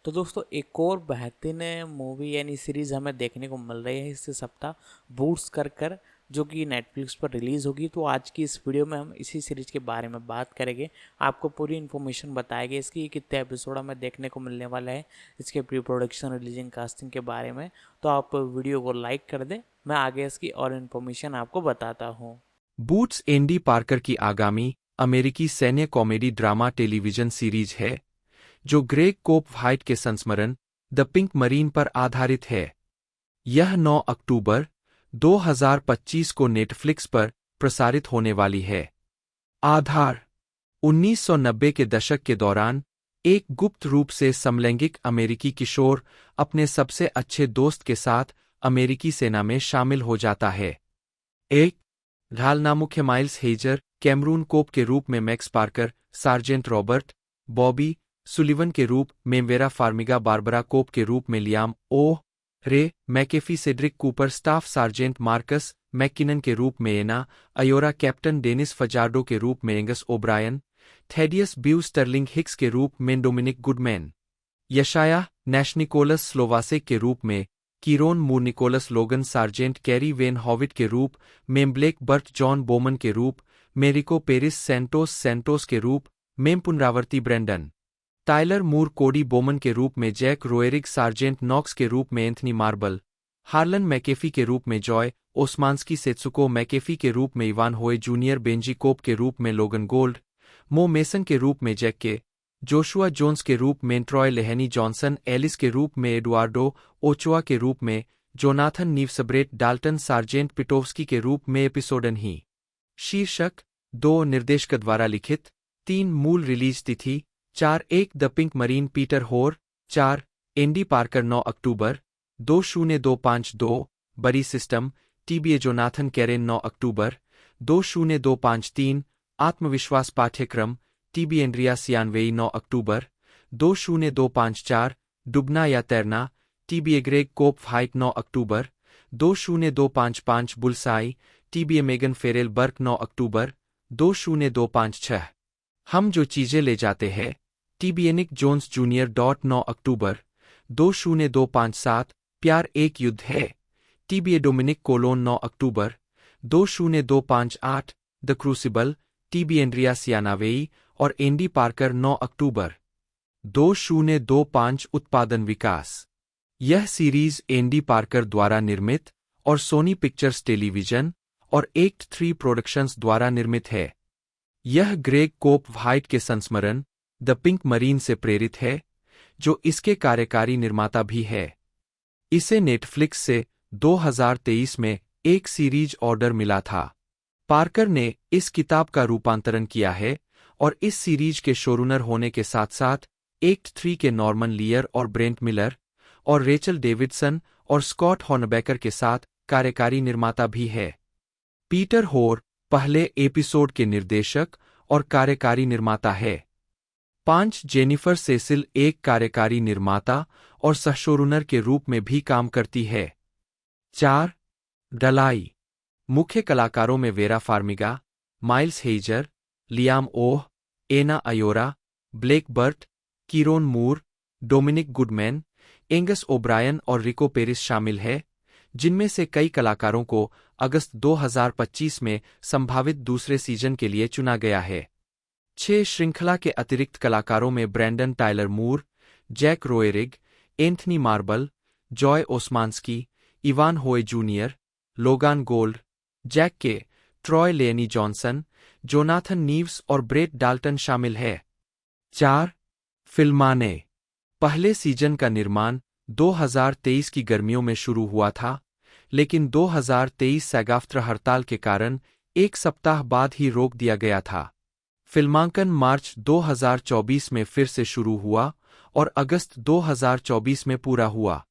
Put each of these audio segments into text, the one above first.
तो दोस्तों एक और बेहतरीन मूवी यानी सीरीज़ हमें देखने को मिल रही है इस सप्ताह बूट्स कर जो कि नेटफ्लिक्स पर रिलीज़ होगी। तो आज की इस वीडियो में हम इसी सीरीज़ के बारे में बात करेंगे। आपको पूरी इन्फॉर्मेशन बताएंगे इसकी कितने एपिसोड हमें देखने को मिलने वाला है, इसके प्री प्रोडक्शन रिलीजिंग कास्टिंग के बारे में। तो आप वीडियो को लाइक कर दें, मैं आगे इसकी और इन्फॉर्मेशन आपको बताता हूँ। बूट्स एंडी पार्कर की आगामी अमेरिकी सैन्य कॉमेडी ड्रामा टेलीविजन सीरीज है जो ग्रेग कोप व्हाइट के संस्मरण द पिंक मरीन पर आधारित है। यह 9 अक्टूबर 2025 को नेटफ्लिक्स पर प्रसारित होने वाली है। आधार 1990 के दशक के दौरान एक गुप्त रूप से समलैंगिक अमेरिकी किशोर अपने सबसे अच्छे दोस्त के साथ अमेरिकी सेना में शामिल हो जाता है। एक ढालना मुख्य माइल्स हेजर कैमरून कोप के रूप में max Parker, sergeant Robert Bobby Sullivan के रूप में वेरा फार्मिगा, बारबरा कोप के रूप में Liam oh Ray McAfee, Cedric Cooper staff sergeant, Marcus McKinnon के रूप में एना अयोरा, कैप्टन डेनिस फजार्डो के रूप में एंगस ओब्रायन, थेडियस ब्यू स्टर्लिंग हिक्स के रूप में डोमिनिक गुडमैन, यशाया नैशनिकोलस स्लोवासेक के रूप में कीरोन मूर, निकोलस लोगन, सार्जेंट कैरी वेन हॉविट के रूप में ब्लेक बर्ट, जॉन बोमन के रूप में रिको पेरिस, सेंटोस के रूप में पुनरावर्ती ब्रेंडन टाइलर मूर, कोडी बोमन के रूप में जैक रोएरिग, सार्जेंट नॉक्स के रूप में एंथनी मार्बल, हार्लन मैकेफी के रूप में जॉय ओस्मांस्की, सेत्सुको मैकेफी के रूप में इवान होए जूनियर, बेंजी कोप के रूप में लोगन गोल्ड, मो मेसन के रूप में जैक के, जोशुआ जोन्स के रूप में ट्रॉय लेहनी जॉनसन, एलिस के रूप में एडुआर्डो ओचोआ के रूप में जोनाथन नीवसब्रेट, डाल्टन सार्जेंट पिटोवस्की के रूप में एपिसोडन ही। शीर्षक 2 निर्देशक द्वारा लिखित। 3 मूल रिलीज तिथि 4/1 द पिंक मरीन, पीटर होर 4 एंडी पार्कर 9 अक्टूबर 20252 बरी सिस्टम टीबीए, जोनाथन कैरेन 9 अक्टूबर 20253 आत्मविश्वास पाठ्यक्रम टीबी, एंड्रिया सियानवेई 9 अक्टूबर 20254 डुबना या तैरना टीबीए, ग्रेग कोप व्हाइट 9 अक्टूबर 20255 bullseye TBA, Megan Ferrell Burke 9 अक्टूबर 20256 हम जो चीजें ले जाते हैं टीबीए, निक जोन्स जूनियर 9 अक्टूबर 20257 प्यार एक युद्ध है टीबीए, डोमिनिक कोलोन 9 अक्टूबर 20258 The Crucible TBA, Andrea Sianavei और एंडी पार्कर 9 अक्टूबर 2025 उत्पादन विकास। यह सीरीज एंडी पार्कर द्वारा निर्मित और सोनी पिक्चर्स टेलीविजन और एक्ट 3 प्रोडक्शंस द्वारा निर्मित है। यह ग्रेग कोप व्हाइट के संस्मरण द पिंक मरीन से प्रेरित है जो इसके कार्यकारी निर्माता भी है। इसे नेटफ्लिक्स से 2023 में एक सीरीज ऑर्डर मिला था। पार्कर ने इस किताब का रूपांतरण किया है और इस सीरीज के शोरूनर होने के साथ साथ एक्ट 3 के नॉर्मन लियर और ब्रेंट मिलर और रेचल डेविडसन और स्कॉट हॉर्नबेकर के साथ कार्यकारी निर्माता भी है। पीटर होर पहले एपिसोड के निर्देशक और कार्यकारी निर्माता है। 5 जेनिफर सेसिल एक कार्यकारी निर्माता और सहशोरूनर के रूप में भी काम करती है। 4 डलाई मुख्य कलाकारों में Vera Farmiga, Miles Heizer, Liam Oh, Ana Ayora, Blake Burt, Kieron Moore, Dominic Goodman, Angus O'Brien और रिको पेरिस शामिल है, जिनमें से कई कलाकारों को अगस्त 2025 में संभावित दूसरे सीजन के लिए चुना गया है। 6 श्रृंखला के अतिरिक्त कलाकारों में Brandon Tyler Moore, Jack Roerig, Anthony Marble, Joy Osmanski, Evan Hoey Junior, Logan Gould, Jack Kay, Troy Lenny Johnson, Jonathan Nieves और ब्रेट डाल्टन शामिल है। 4 फिल्माने पहले सीजन का निर्माण 2023 की गर्मियों में शुरू हुआ था, लेकिन 2023 सैगाफ्त्र हड़ताल के कारण एक सप्ताह बाद ही रोक दिया गया था। फिल्मांकन मार्च 2024 में फिर से शुरू हुआ और अगस्त 2024 में पूरा हुआ।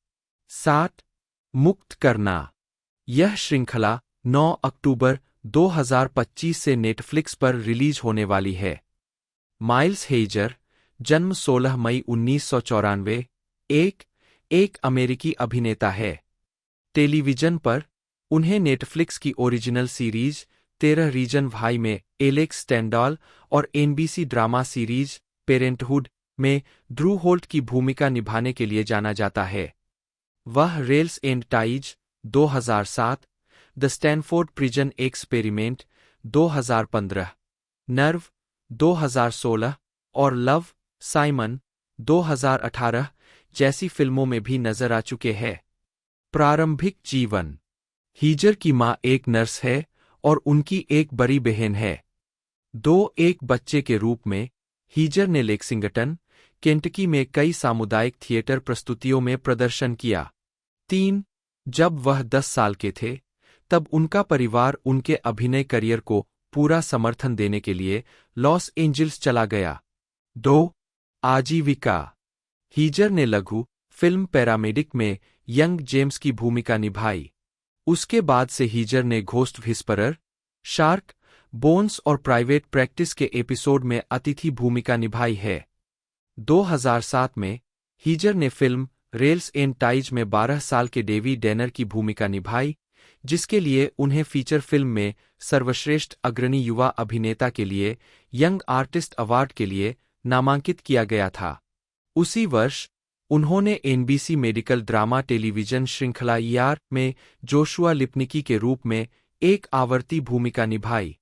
7 मुक्त करना यह श्रृंखला 9 अक्टूबर 2025 से नेटफ्लिक्स पर रिलीज होने वाली है। माइल्स हेजर जन्म 16 मई 1994 एक अमेरिकी अभिनेता है। टेलीविजन पर उन्हें नेटफ्लिक्स की ओरिजिनल सीरीज 13 रीजन भाई में एलेक्स स्टैंडॉल और एनबीसी ड्रामा सीरीज पेरेंटहुड में ड्रू होल्ट की भूमिका निभाने के लिए जाना जाता है। वह rails and ties 2007, the Stanford prison experiment 2015, nerve 2016 और लव, साइमन 2018 जैसी फिल्मों में भी नजर आ चुके हैं। प्रारंभिक जीवन। हीजर की मां एक नर्स है और उनकी एक बड़ी बहन है। एक बच्चे के रूप में हीजर ने लेक्सिंगटन, केंटकी में कई सामुदायिक थिएटर प्रस्तुतियों में प्रदर्शन किया। 3 जब वह 10 साल के थे, तब उनका परिवार उनके अभिनय करियर को पूरा समर्थन देने के लिए लॉस एंजिल्स चला गया। 2 आजीविका। हीजर ने लघु फिल्म पैरामेडिक में यंग जेम्स की भूमिका निभाई। उसके बाद से हीजर ने घोस्ट व्हिस्परर, शार्क, बोन्स और प्राइवेट प्रैक्टिस के एपिसोड में अतिथि भूमिका निभाई है। 2007 में हीजर ने फिल्म रेल्स एंड टाइज में 12 साल के डेवी डेनर की भूमिका निभाई, जिसके लिए उन्हें फीचर फिल्म में सर्वश्रेष्ठ अग्रणी युवा अभिनेता के लिए यंग आर्टिस्ट अवार्ड के लिए नामांकित किया गया था। उसी वर्ष उन्होंने एनबीसी मेडिकल ड्रामा टेलीविजन श्रृंखला ईआर में जोशुआ लिप्निकी के रूप में एक आवर्ती भूमिका निभाई।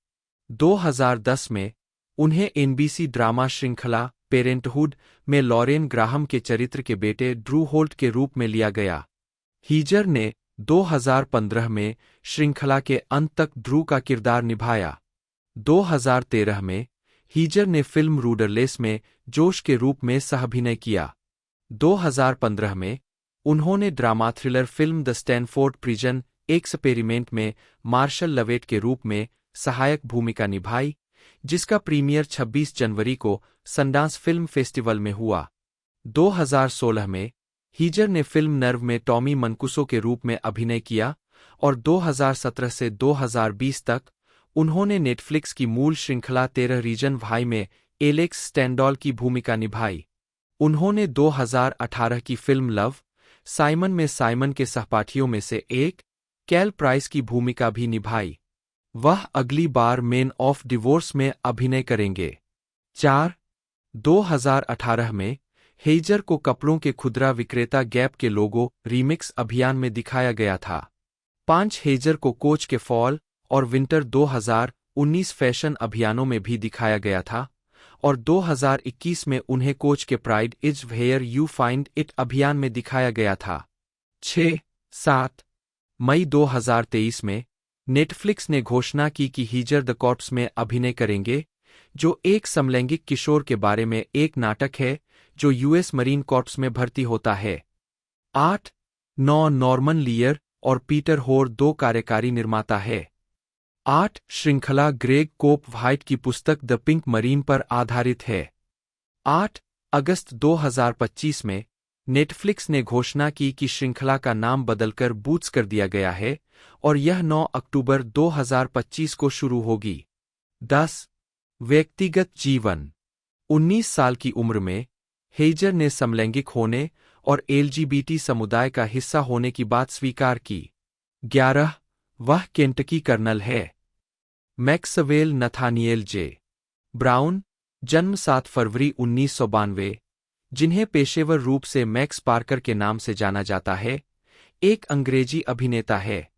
2010 में उन्हें एनबीसी ड्रामा श्रृंखला पेरेंटहुड में लॉरेन ग्राहम के चरित्र के बेटे ड्रू होल्ट के रूप में लिया गया। हीजर ने 2015 में श्रृंखला के अंत तक ड्रू का किरदार निभाया। 2013 में हीजर ने फिल्म रूडरलेस में जोश के रूप में सह-अभिनय किया। 2015 में उन्होंने drama thriller film the Stanford prison experiment में मार्शल लवेट के रूप में सहायक भूमिका निभाई, जिसका प्रीमियर 26 जनवरी को सनडांस फिल्म फेस्टिवल में हुआ। 2016 में हीजर ने फिल्म नर्व में टॉमी मनकुसो के रूप में अभिनय किया और 2017 से 2020 तक उन्होंने नेटफ्लिक्स की मूल श्रृंखला 13 रीजन वाई में एलेक्स स्टैंडॉल की भूमिका निभाई। उन्होंने 2018 की फिल्म लव, साइमन में साइमन के सहपाठियों में से एक, कैल प्राइस की भूमिका भी निभाई। वह अगली बार मैन ऑफ डिवोर्स में अभिनय करेंगे। 4 2018 में हेजर को कपड़ों के खुदरा विक्रेता गैप के लोगो रीमिक्स अभियान में दिखाया गया था। 5 हेजर को कोच के फॉल और विंटर 2019 फैशन अभियानों में भी दिखाया गया था और 2021 में उन्हें कोच के pride is where you find it अभियान में दिखाया गया था। 6-7 मई 2023 में नेटफ्लिक्स ने घोषणा की कि हीजर द कॉर्प्स में अभिनय करेंगे, जो एक समलैंगिक किशोर के बारे में एक नाटक है जो यूएस मरीन कॉर्प्स में भर्ती होता है। 8-9 नॉर्मन लियर और पीटर होर 2 कार्यकारी निर्माता है। 8 श्रृंखला ग्रेग कोप व्हाइट की पुस्तक द पिंक मरीन पर आधारित है। 8 अगस्त 2025 में नेटफ्लिक्स ने घोषणा की कि श्रृंखला का नाम बदलकर बूट्स कर दिया गया है और यह 9 अक्टूबर 2025 को शुरू होगी। 10 व्यक्तिगत जीवन। 19 साल की उम्र में हेजर ने समलैंगिक होने और एलजीबीटी समुदाय का हिस्सा होने की बात स्वीकार की। 11 वह केंटकी कर्नल है। मैक्सवेल नथानिएल जे. ब्राउन, जन्म 7 फरवरी 1992, जिन्हें पेशेवर रूप से मैक्स पार्कर के नाम से जाना जाता है, एक अंग्रेजी अभिनेता है।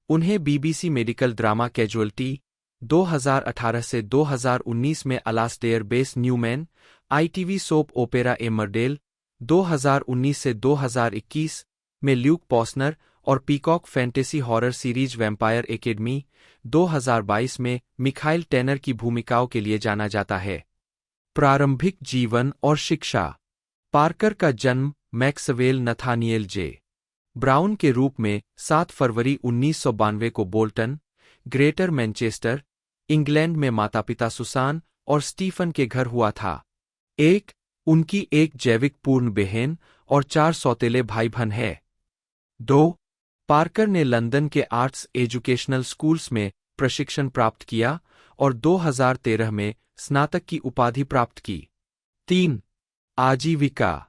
उन्हें बीबीसी मेडिकल ड्रामा कैजुअल्टी 2018 से 2019 में Alastair Bass Newman, ITV soap opera Emmerdale 2019 से 2021 में ल्यूक पॉसनर और Peacock fantasy horror series Vampire Academy 2022 में मिखाइल टैनर की भूमिकाओं के लिए जाना जाता है। प्रारंभिक जीवन और शिक्षा। पार्कर का जन्म मैक्सवेल नथानिएल जे. ब्राउन के रूप में 7 फरवरी 1992 को बोल्टन, ग्रेटर मैनचेस्टर, इंग्लैंड में माता-पिता सुसान और स्टीफन के घर हुआ था। उनकी एक जैविक पूर्ण बहन और 4 सौतेले भाई-बहन है। 2 पार्कर ने लंदन के आर्ट्स एजुकेशनल स्कूल्स में प्रशिक्षण प्राप्त किया और 2013 में स्नातक की उपाधि प्राप्त की। 3 आजीविका।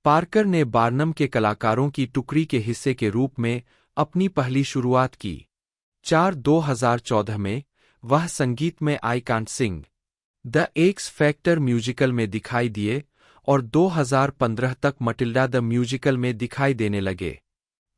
पार्कर ने बार्नम के कलाकारों की टुकड़ी के हिस्से के रूप में अपनी पहली शुरुआत की। 2014 में वह संगीत में I can't Singh, the x factor musical में दिखाई दिए और 2015 तक मटिल्डा द म्यूजिकल में दिखाई देने लगे।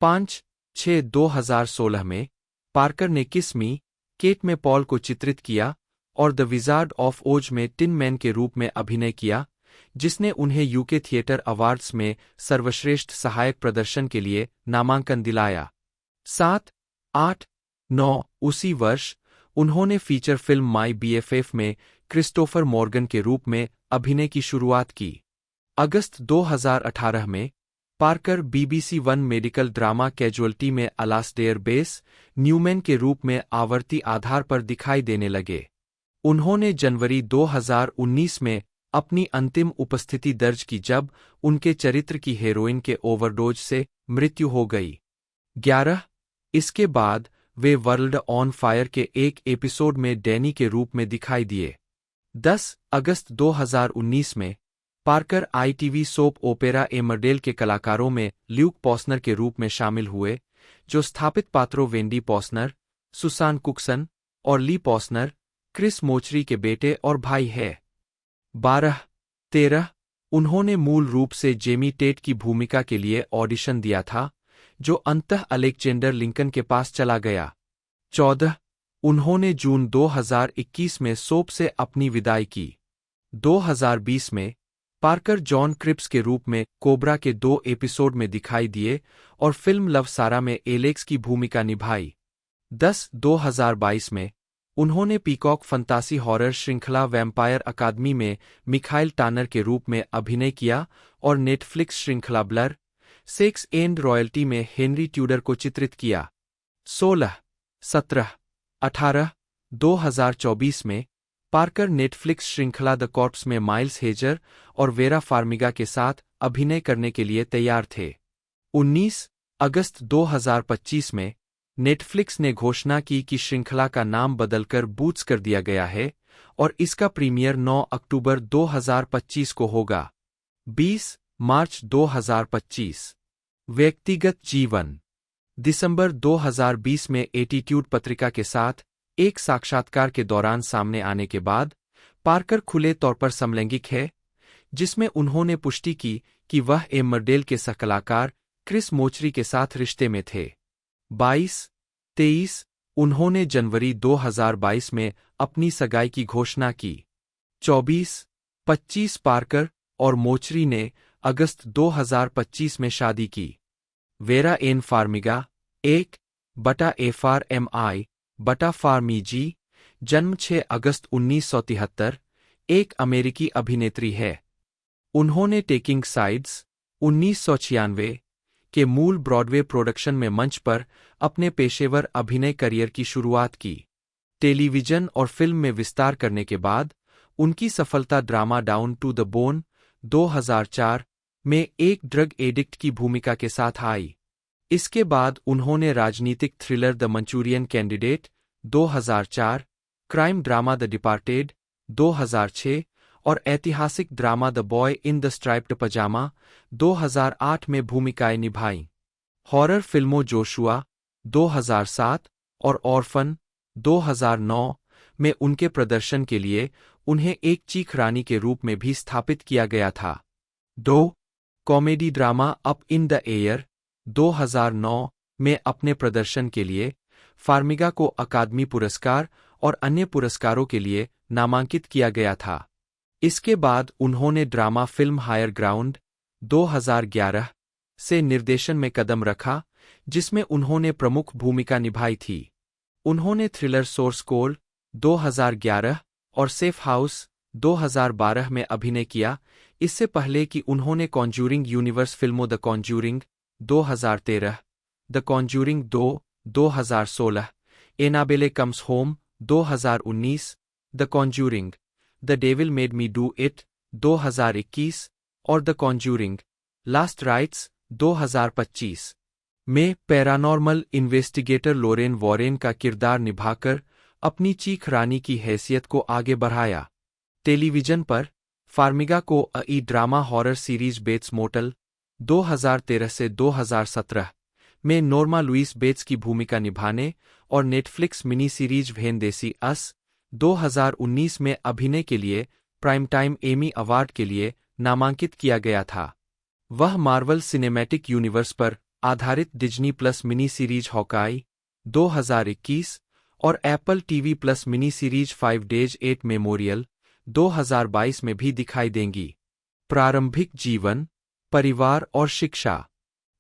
5/6/2016 में पार्कर ने किस मी केट में पॉल को चित्रित किया और द विजार्ड ऑफ ओज में टिन मैन के रूप में अभिनय किया, जिसने उन्हें यूके थिएटर अवार्ड्स में सर्वश्रेष्ठ सहायक प्रदर्शन के लिए नामांकन दिलाया। 7/8/9 उसी वर्ष उन्होंने फीचर फिल्म माई बीएफएफ में क्रिस्टोफर मॉर्गन के रूप में अभिनय की शुरुआत की। अगस्त 2018 में Parker BBC one medical drama casualty में अलास्डेयर बेस न्यूमैन के रूप में आवर्ती आधार पर दिखाई देने लगे। उन्होंने जनवरी 2019 में अपनी अंतिम उपस्थिति दर्ज की जब उनके चरित्र की हेरोइन के ओवरडोज से मृत्यु हो गई। 11 इसके बाद वे वर्ल्ड ऑन फायर के एक एपिसोड में डैनी के रूप में दिखाई दिए। 10 अगस्त 2019 में पार्कर आईटीवी सोप ओपेरा एमरडेल के कलाकारों में ल्यूक पॉसनर के रूप में शामिल हुए, जो स्थापित पात्रों वेंडी पॉसनर, सुसान कुक्सन और ली पॉसनर, क्रिस मोचरी के बेटे और भाई है। 12/13 उन्होंने मूल रूप से जेमी टेट की भूमिका के लिए ऑडिशन दिया था, जो अंततः अलेक्जेंडर लिंकन के पास चला गया। 14 उन्होंने जून 2021 में सोप से अपनी विदाई की। 2020 में पार्कर जॉन क्रिप्स के रूप में कोबरा के 2 एपिसोड में दिखाई दिए और फिल्म लव सारा में एलेक्स की भूमिका निभाई। 10/2022 में उन्होंने पीकॉक फंतासी हॉरर श्रृंखला वैम्पायर अकादमी में मिखाइल टानर के रूप में अभिनय किया और नेटफ्लिक्स श्रृंखला ब्लर, सेक्स एंड रॉयल्टी में हेनरी ट्यूडर को चित्रित किया। 16/17/18 2024 में पार्कर नेटफ्लिक्स श्रृंखला द कॉर्प्स में माइल्स हेजर और वेरा फार्मिगा के साथ अभिनय करने के लिए तैयार थे। 19 अगस्त 2025 में नेटफ्लिक्स ने घोषणा की कि श्रृंखला का नाम बदलकर बूट्स कर दिया गया है और इसका प्रीमियर 9 अक्टूबर 2025 को होगा। 20 मार्च 2025 व्यक्तिगत जीवन। दिसंबर 2020 में एटीट्यूड पत्रिका के साथ एक साक्षात्कार के दौरान सामने आने के बाद पार्कर खुले तौर पर समलैंगिक है, जिसमें उन्होंने पुष्टि की कि वह एमरडेल के सहकलाकार क्रिस मोचरी के साथ रिश्ते में थे। 22/23 उन्होंने जनवरी 2022 में अपनी सगाई की घोषणा की। 24/25 पार्कर और मोचरी ने अगस्त 2025 में शादी की। वेरा एन फार्मिगा 1/FRMI/फार्मी-जी, जन्म 6 अगस्त 1973, एक अमेरिकी अभिनेत्री है। उन्होंने टेकिंग साइड्स 1996 के मूल ब्रॉडवे प्रोडक्शन में मंच पर अपने पेशेवर अभिनय करियर की शुरुआत की। टेलीविजन और फिल्म में विस्तार करने के बाद उनकी सफलता drama down to the bone 2004 में एक ड्रग एडिक्ट की भूमिका के साथ आई। इसके बाद उन्होंने राजनीतिक thriller The Manchurian candidate 2004, crime drama The departed 2006 और ऐतिहासिक drama The boy in the striped पजामा 2008 में भूमिकाएं निभाईं। हॉरर फिल्मों जोशुआ 2007 और ऑर्फन 2009 में उनके प्रदर्शन के लिए उन्हें एक चीख रानी के रूप में भी स्थापित किया गया था। 2 comedy drama up in the air 2009 में अपने प्रदर्शन के लिए फार्मिगा को अकादमी पुरस्कार और अन्य पुरस्कारों के लिए नामांकित किया गया था। इसके बाद उन्होंने ड्रामा फिल्म हायर ग्राउंड 2011 से निर्देशन में कदम रखा, जिसमें उन्होंने प्रमुख भूमिका निभाई थी। उन्होंने थ्रिलर सोर्स कोड 2011 और सेफ हाउस 2012 में अभिनय किया, इससे पहले कि उन्होंने कॉन्ज्यूरिंग यूनिवर्स फिल्मों the conjuring 2013, the conjuring 2 2016, Annabelle comes home 2019, the conjuring the devil made me do it 2021 और द कॉन्ज्यूरिंग लास्ट राइट्स 2025 में पैरानॉर्मल इन्वेस्टिगेटर लोरेन वॉरेन का किरदार निभाकर अपनी चीख रानी की हैसियत को आगे बढ़ाया। टेलीविजन पर फार्मिगा को E drama horror series Bates Motel 2013 से 2017 में नॉर्मा लुइस बेट्स की भूमिका निभाने और नेटफ्लिक्स मिनी सीरीज वेहेंदेसी अस 2019 में अभिनय के लिए प्राइम टाइम एमी अवार्ड के लिए नामांकित किया गया था। वह मार्वल सिनेमैटिक यूनिवर्स पर आधारित Disney plus mini series Hawkeye 2021 और Apple TV plus mini series 5 days 8 memorial 2022 में भी दिखाई देंगी। प्रारंभिक जीवन, परिवार और शिक्षा।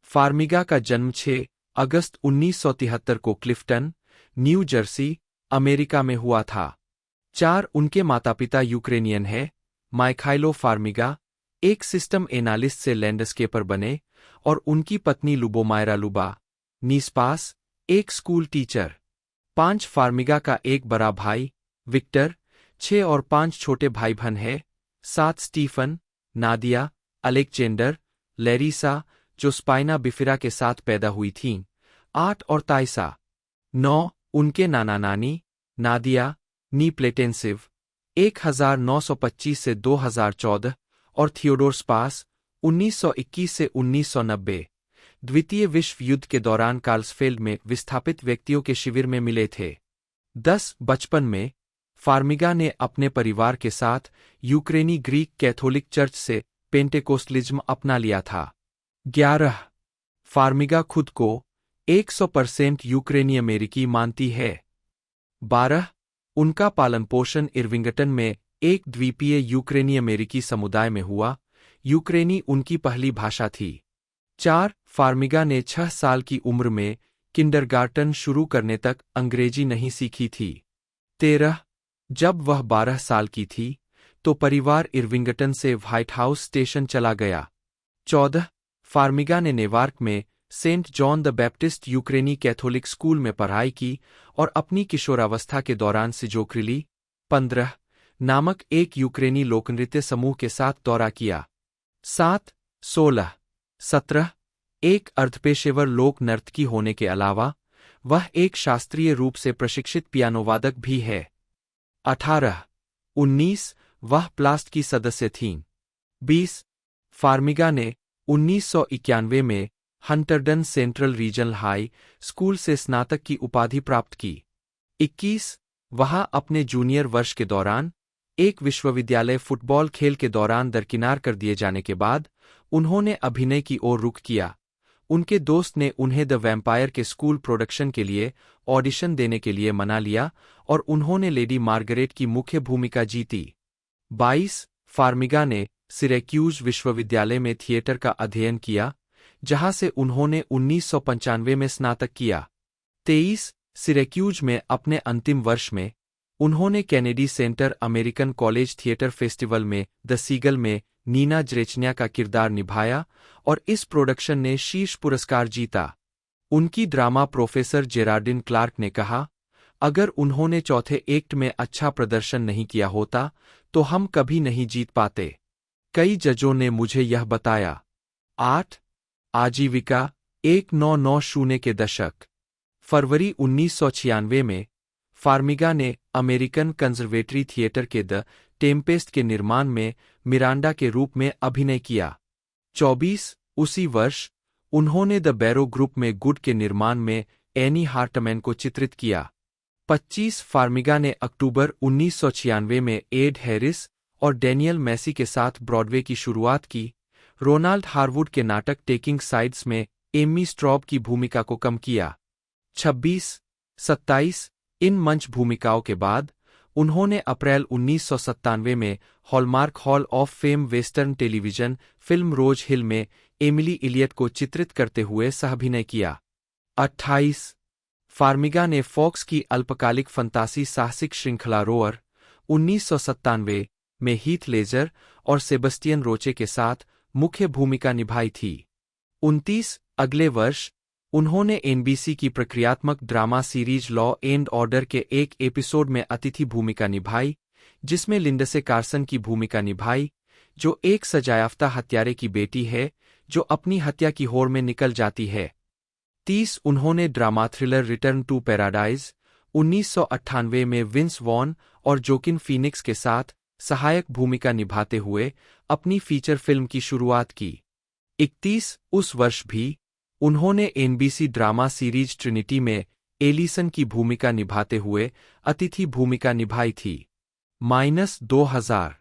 फार्मिगा का जन्म 6 अगस्त 1973 को क्लिफ्टन, न्यू जर्सी, अमेरिका में हुआ था। उनके माता-पिता यूक्रेनियन हैं, माइखाइलो फार्मिगा एक सिस्टम एनालिस्ट से लैंडस्केपर बने और उनकी पत्नी लुबोमायरा लुबा नीस्पास एक स्कूल टीचर। 5 फार्मिगा का एक बड़ा भाई, विक्टर, 6 और 5 छोटे भाई बहन हैं, 7 स्टीफन, नादिया, अलेक्जेंडर, लेरिसा जो स्पाइना बिफिरा के साथ पैदा हुई थीं, 8 और ताइसा, 9 उनके नाना नानी, नादिया, नी प्लेटेंसिव 1925 से 2014 और थियोडोर स्पास 1921 से 1990 द्वितीय विश्व युद्ध के दौरान कार्ल्सफेल्ड में विस्थापित व्यक्तियों के शिविर में मिले थे। 10 बचपन में फार्मिगा ने अपने परिवार के साथ यूक्रेनी ग्रीक कैथोलिक चर्च से पेंटेकोस्टलिज्म अपना लिया था। 11 फार्मिगा खुद को 100% यूक्रेनी अमेरिकी मानती है। 12 उनका पालन पोषण इर्विंगटन में एक द्वीपीय यूक्रेनी अमेरिकी समुदाय में हुआ। यूक्रेनी उनकी पहली भाषा थी। 4 फार्मिगा ने 6 साल की उम्र में किंडरगार्टन शुरू करने तक अंग्रेजी नहीं सीखी थी। 13 जब वह 12 साल की थी तो परिवार इर्विंगटन से व्हाइट हाउस स्टेशन चला गया। 14 फार्मिगा ने नेवार्क में सेंट जॉन द बैप्टिस्ट यूक्रेनी कैथोलिक स्कूल में पढ़ाई की और अपनी किशोरावस्था के दौरान सिजोक्रिली 15 नामक एक यूक्रेनी लोकनृत्य समूह के साथ दौरा किया। 7 16 17 एक अर्धपेशेवर लोक नर्तकी होने के अलावा वह एक शास्त्रीय रूप से प्रशिक्षित पियानोवादक भी है। 18 19 वह प्लास्ट की सदस्य थीं। 20 फार्मिगा ने 1991 में हंटरडन सेंट्रल रीजनल हाई स्कूल से स्नातक की उपाधि प्राप्त की। 21 वह अपने जूनियर वर्ष के दौरान एक विश्वविद्यालय फुटबॉल खेल के दौरान दरकिनार कर दिए जाने के बाद उन्होंने अभिनय की ओर रुख किया। उनके दोस्त ने उन्हें द वैम्पायर के स्कूल प्रोडक्शन के लिए ऑडिशन देने के लिए मना लिया और उन्होंने लेडी मार्गरेट की मुख्य भूमिका जीती। 22 फार्मिगा ने सिरैक्यूज विश्वविद्यालय में थिएटर का अध्ययन किया, जहां से उन्होंने 1995 में स्नातक किया। 23 सिरैक्यूज में अपने अंतिम वर्ष में उन्होंने Kennedy centre American college theatre festival में द सीगल में नीना जरेचन्या का किरदार निभाया और इस प्रोडक्शन ने शीर्ष पुरस्कार जीता। उनकी ड्रामा प्रोफेसर जेरार्डिन क्लार्क ने कहा, अगर उन्होंने चौथे एक्ट में अच्छा प्रदर्शन नहीं किया होता तो हम कभी नहीं जीत पाते। कई जजों ने मुझे यह बताया। 8 आजीविका 1990 के दशक। फरवरी 1996 में फार्मिगा ने अमेरिकन कंजर्वेटरी थिएटर के द टेम्पेस्ट के निर्माण में मिरांडा के रूप में अभिनय किया। 24 उसी वर्ष उन्होंने द बैरो ग्रुप में गुड के निर्माण में एनी हार्टमैन को चित्रित किया। 25 फार्मिगा ने अक्टूबर 1996 में एड हैरिस और डैनियल मैसी के साथ ब्रॉडवे की शुरुआत की। रोनाल्ड हारवुड के नाटक टेकिंग साइड्स में एमी स्ट्रॉब की भूमिका को कम किया। 26-27 इन मंच भूमिकाओं के बाद उन्होंने अप्रैल 1997 में Hallmark Hall of Fame western television film Rose Hill में एमिली इलियट को चित्रित करते हुए सहअभिनय किया। 28 फार्मिगा ने फॉक्स की अल्पकालिक फंतासी साहसिक श्रृंखला रोअर 1997 में हीथ लेजर और सेबस्टियन रोचे के साथ मुख्य भूमिका निभाई थी। 29 अगले वर्ष उन्होंने एनबीसी की प्रक्रियात्मक drama series law and order के एक एपिसोड में अतिथि भूमिका निभाई, जिसमें लिंडसे कार्सन की भूमिका निभाई, जो एक सजायाफ्ता हत्यारे की बेटी है जो अपनी हत्या की होड़ में निकल जाती है। 30 उन्होंने drama thriller return to paradise 1998 में विंस वॉन और जोकिन फीनिक्स के साथ सहायक भूमिका निभाते हुए अपनी फीचर फिल्म की शुरुआत की। 31 उस वर्ष भी उन्होंने एनबीसी ड्रामा सीरीज ट्रिनिटी में एलिसन की भूमिका निभाते हुए अतिथि भूमिका निभाई थी। -2000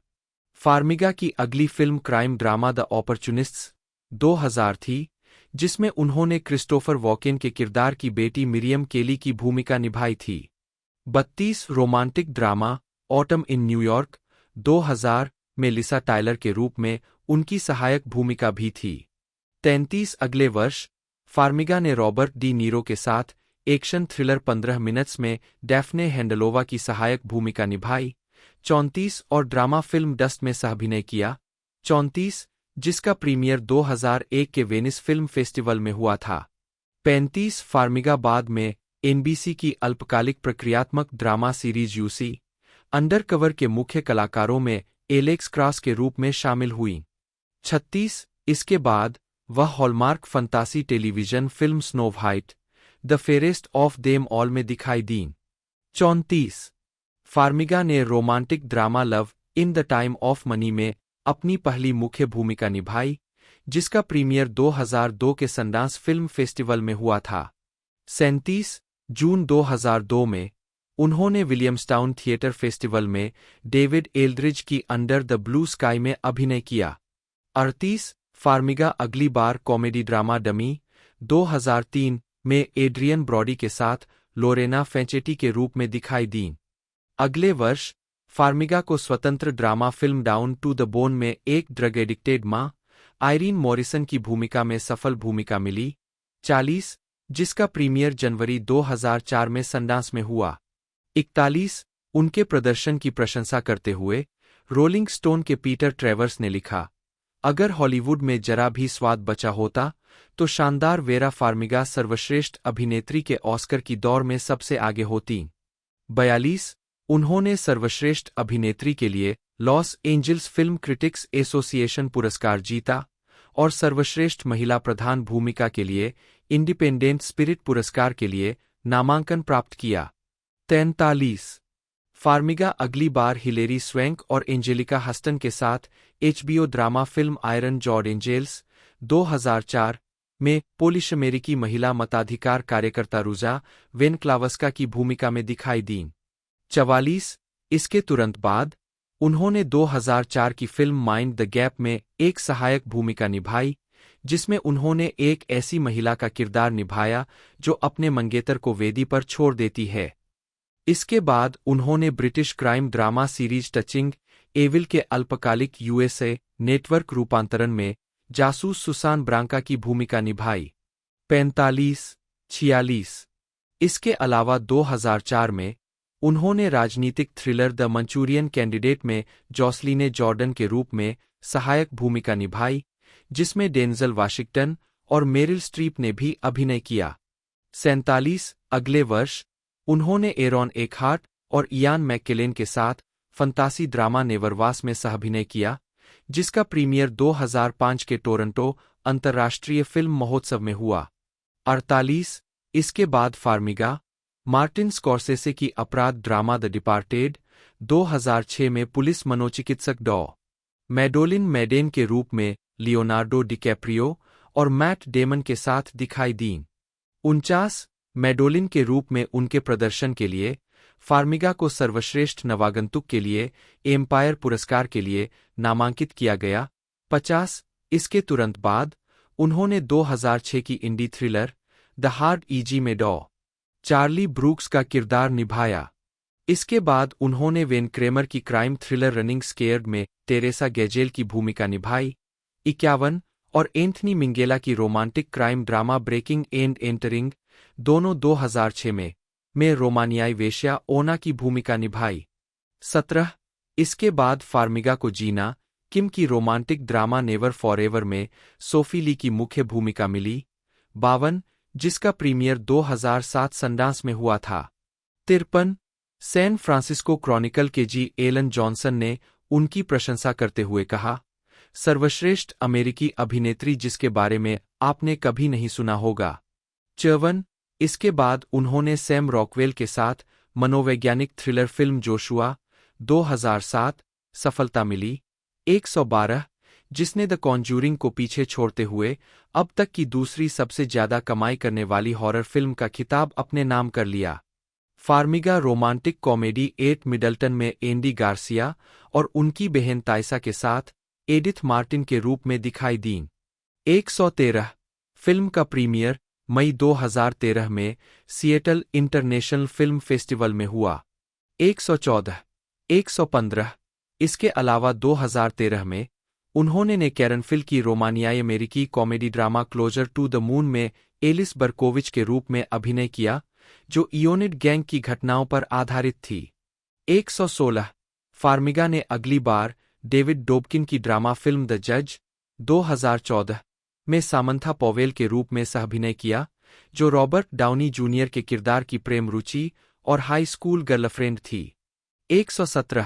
फार्मिगा की अगली फिल्म क्राइम ड्रामा द ऑपर्चुनिस्ट्स 2000 थी, जिसमें उन्होंने क्रिस्टोफर वॉकेन के किरदार की बेटी मिरियम केली की भूमिका निभाई थी। 32 romantic drama autumn in New York 2000 में लिसा टायलर के रूप में उनकी सहायक भूमिका भी थी। 33 अगले वर्ष फार्मिगा ने रॉबर्ट डी नीरो के साथ एक्शन थ्रिलर 15 मिनट्स में डैफ्ने हैंडलोवा की सहायक भूमिका निभाई। 34 और ड्रामा फिल्म डस्ट में सहअभिनय किया। 34 जिसका प्रीमियर 2001 के वेनिस फिल्म फेस्टिवल में हुआ था। 35 फार्मिगा बाद में एनबीसी की अल्पकालिक प्रक्रियात्मक ड्रामा सीरीज यूसी अंडरकवर के मुख्य कलाकारों में एलेक्स क्रॉस के रूप में शामिल हुई। 36 इसके बाद वह hallmark sports television film snow white the fairest of them all में दिखाई दीं। 34 फार्मिगा ने romantic drama love in the time of money में अपनी पहली मुख्य भूमिका निभाई, जिसका प्रीमियर 2002 के सनडांस फिल्म फेस्टिवल में हुआ था। 37 जून 2002 में उन्होंने विलियम्सटाउन थिएटर फेस्टिवल में डेविड एल्ड्रिज की अंडर द ब्लू स्काई में अभिनय किया। 38 फार्मिगा अगली बार कॉमेडी ड्रामा डमी 2003 में एड्रियन ब्रॉडी के साथ लोरेना फेंचेटी के रूप में दिखाई दीं। अगले वर्ष फार्मिगा को स्वतंत्र drama film down to the bone में एक ड्रग एडिक्टेड मां आयरीन मॉरिसन की भूमिका में सफल भूमिका मिली। 40 जिसका प्रीमियर जनवरी 2004 में सनडांस में हुआ। 41 उनके प्रदर्शन की प्रशंसा करते हुए रोलिंग स्टोन के पीटर ट्रेवर्स ने लिखा, अगर हॉलीवुड में जरा भी स्वाद बचा होता तो शानदार वेरा फार्मिगा सर्वश्रेष्ठ अभिनेत्री के ऑस्कर की दौड़ में सबसे आगे होती। 42 उन्होंने सर्वश्रेष्ठ अभिनेत्री के लिए Los Angeles film critics association पुरस्कार जीता और सर्वश्रेष्ठ महिला प्रधान भूमिका के लिए इंडिपेंडेंट स्पिरिट पुरस्कार के लिए नामांकन प्राप्त किया। 43 फार्मिगा अगली बार हिलेरी स्वेंक और एंजेलिका हस्टन के साथ HBO drama film iron jawed angels 2004 में पोलिश अमेरिकी महिला मताधिकार कार्यकर्ता रुजा वेनक्लावस्का की भूमिका में दिखाई दीं। 44 इसके तुरंत बाद उन्होंने 2004 की फिल्म माइंड द गैप में एक सहायक भूमिका निभाई, जिसमें उन्होंने एक ऐसी महिला का किरदार निभाया जो अपने मंगेतर को वेदी पर छोड़ देती है। इसके बाद उन्होंने British crime drama series touching evil के अल्पकालिक यूएसए नेटवर्क रूपांतरण में जासूस सुसान ब्रांका की भूमिका निभाई। 45 46 इसके अलावा 2004 में उन्होंने राजनीतिक थ्रिलर द मंचूरियन कैंडिडेट में जॉसलीने जॉर्डन के रूप में सहायक भूमिका निभाई, जिसमें डेंजल वाशिंगटन और मेरिल स्ट्रीप ने भी अभिनय किया। 47 अगले वर्ष उन्होंने एरॉन एकहार्ट और इयान मैककेलेन के साथ फंतासी ड्रामा नेवरवास में सहअभिनय किया, जिसका प्रीमियर 2005 के टोरंटो अंतर्राष्ट्रीय फिल्म महोत्सव में हुआ। 48 इसके बाद फार्मिगा मार्टिन स्कॉर्सेसे की अपराध ड्रामा द डिपार्टेड 2006 में पुलिस मनोचिकित्सक डॉ. मैडोलिन मैडेन के रूप में लियोनार्डो डिकैप्रियो और मैट डेमन के साथ दिखाई दीं। 49 मैडोलिन के रूप में उनके प्रदर्शन के लिए फार्मिगा को सर्वश्रेष्ठ नवागंतुक के लिए एम्पायर पुरस्कार के लिए नामांकित किया गया। 50 इसके तुरंत बाद उन्होंने 2006 की इंडी थ्रिलर द हार्ड ईजी में डॉ. चार्ली ब्रूक्स का किरदार निभाया। इसके बाद उन्होंने वेन क्रेमर की क्राइम थ्रिलर रनिंग स्केयर्ड में टेरेसा गैजेल की भूमिका निभाई। 51 और एंथनी मिंगेला की romantic crime drama breaking and entering दोनों 2006 में रोमानियाई वेश्या ओना की भूमिका निभाई। 17 इसके बाद फार्मिगा को जीना किम की रोमांटिक ड्रामा नेवर फॉरएवर में सोफी ली की मुख्य भूमिका मिली। 52 जिसका प्रीमियर 2007 सनडांस में हुआ था। 53 सैन फ्रांसिस्को क्रॉनिकल के जी एलन जॉनसन ने उनकी प्रशंसा करते हुए कहा, सर्वश्रेष्ठ अमेरिकी अभिनेत्री जिसके बारे में आपने कभी नहीं सुना होगा। 54 इसके बाद उन्होंने सैम रॉकवेल के साथ मनोवैज्ञानिक थ्रिलर फिल्म जोशुआ 2007 सफलता मिली। 112 जिसने द कॉन्जूरिंग को पीछे छोड़ते हुए अब तक की दूसरी सबसे ज्यादा कमाई करने वाली हॉरर फिल्म का खिताब अपने नाम कर लिया। Farmiga romantic comedy eight Middleton में एंडी गार्सिया और उनकी बहन ताइसा के साथ एडिथ मार्टिन के रूप में दिखाई दीं। 113 फिल्म का प्रीमियर मई 2013 में सिएटल इंटरनेशनल फिल्म फेस्टिवल में हुआ। 114 115 इसके अलावा 2013 में उन्होंने ने कैरन फिल की रोमानियाई अमेरिकी comedy drama closer to the moon में एलिस बर्कोविच के रूप में अभिनय किया, जो इयोनिड गैंग की घटनाओं पर आधारित थी। 116 फार्मिगा ने अगली बार डेविड डोबकिन की ड्रामा फिल्म द जज 2014 में सामंथा पॉवेल के रूप में सहअभिनय किया, जो रॉबर्ट डाउनी जूनियर के किरदार की प्रेम रुचि और हाई स्कूल गर्लफ्रेंड थी। 117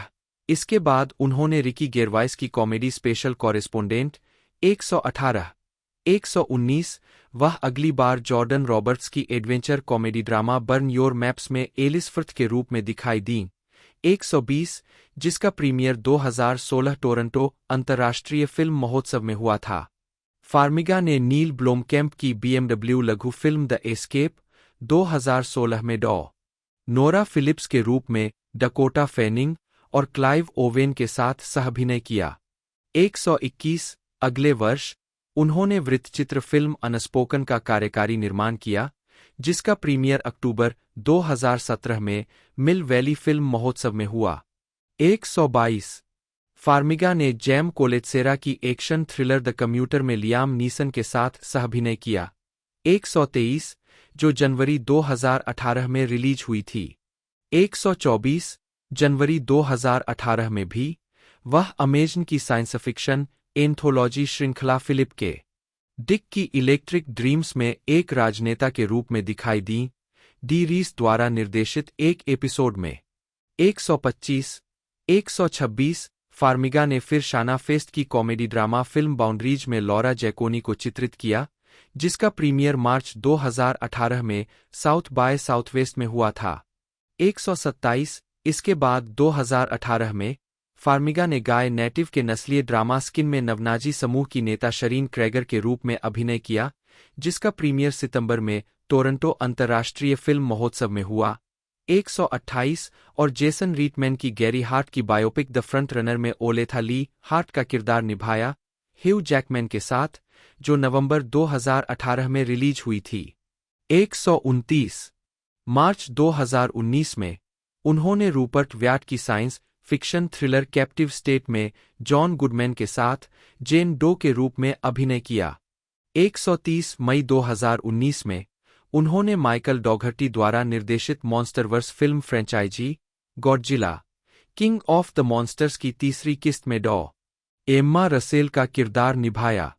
इसके बाद उन्होंने रिकी गेरवाइस की कॉमेडी स्पेशल कॉरेस्पोंडेंट 118 119 वह अगली बार जॉर्डन रॉबर्ट्स की adventure comedy drama burn your maps में एलिस फ्रिथ के रूप में दिखाई दीं। 120 जिसका प्रीमियर 2016 टोरंटो अंतर्राष्ट्रीय फिल्म महोत्सव में हुआ था। फार्मिगा ने नील ब्लोमकैंप की BMW लघु फिल्म द एस्केप 2016 में डॉ. नोरा फिलिप्स के रूप में डकोटा फैनिंग और क्लाइव ओवेन के साथ सहअभिनय किया। 121 अगले वर्ष उन्होंने वृत्तचित्र फिल्म अनस्पोकन का कार्यकारी निर्माण किया, जिसका प्रीमियर अक्टूबर 2017 में मिल वैली फिल्म महोत्सव में हुआ। 122 फार्मिगा ने जैम कोलेट्सेरा की एक्शन थ्रिलर द कम्यूटर में लियाम नीसन के साथ सहअभिनय किया। 123 जो जनवरी 2018 में रिलीज हुई थी। 124 जनवरी 2018 में भी वह अमेजन की साइंस फिक्शन एंथोलॉजी श्रृंखला फिलिप के डिक की इलेक्ट्रिक ड्रीम्स में एक राजनेता के रूप में दिखाई दी, डी रीस द्वारा निर्देशित एक एपिसोड में। 125 126 फार्मिगा ने फिर शाना फेस्ट की कॉमेडी ड्रामा फिल्म बाउंड्रीज में लॉरा जैकोनी को चित्रित किया, जिसका प्रीमियर मार्च 2018 में साउथ बाय साउथवेस्ट में हुआ था। 127 इसके बाद 2018 में फार्मिगा ने गाय नेटिव के नस्लीय ड्रामा स्किन में नवनाजी समूह की नेता शरीन क्रेगर के रूप में अभिनय किया, जिसका प्रीमियर सितंबर में टोरंटो अंतर्राष्ट्रीय फिल्म महोत्सव में हुआ। 128 और जेसन रीटमैन की गैरी हार्ट की बायोपिक द फ्रंट रनर में ओलेथा ली हार्ट का किरदार निभाया, ह्यू जैकमैन के साथ, जो नवंबर 2018 में रिलीज हुई थी। 129 मार्च 2019 में उन्होंने रूपर्ट व्याट की science fiction thriller captive state में जॉन गुडमैन के साथ जेन डो के रूप में अभिनय किया। 130 मई 2019 में उन्होंने माइकल डॉघर्टी द्वारा निर्देशित Monsterverse film franchise Godzilla king of the monsters की तीसरी किस्त में डॉ. एम्मा रसेल का किरदार निभाया।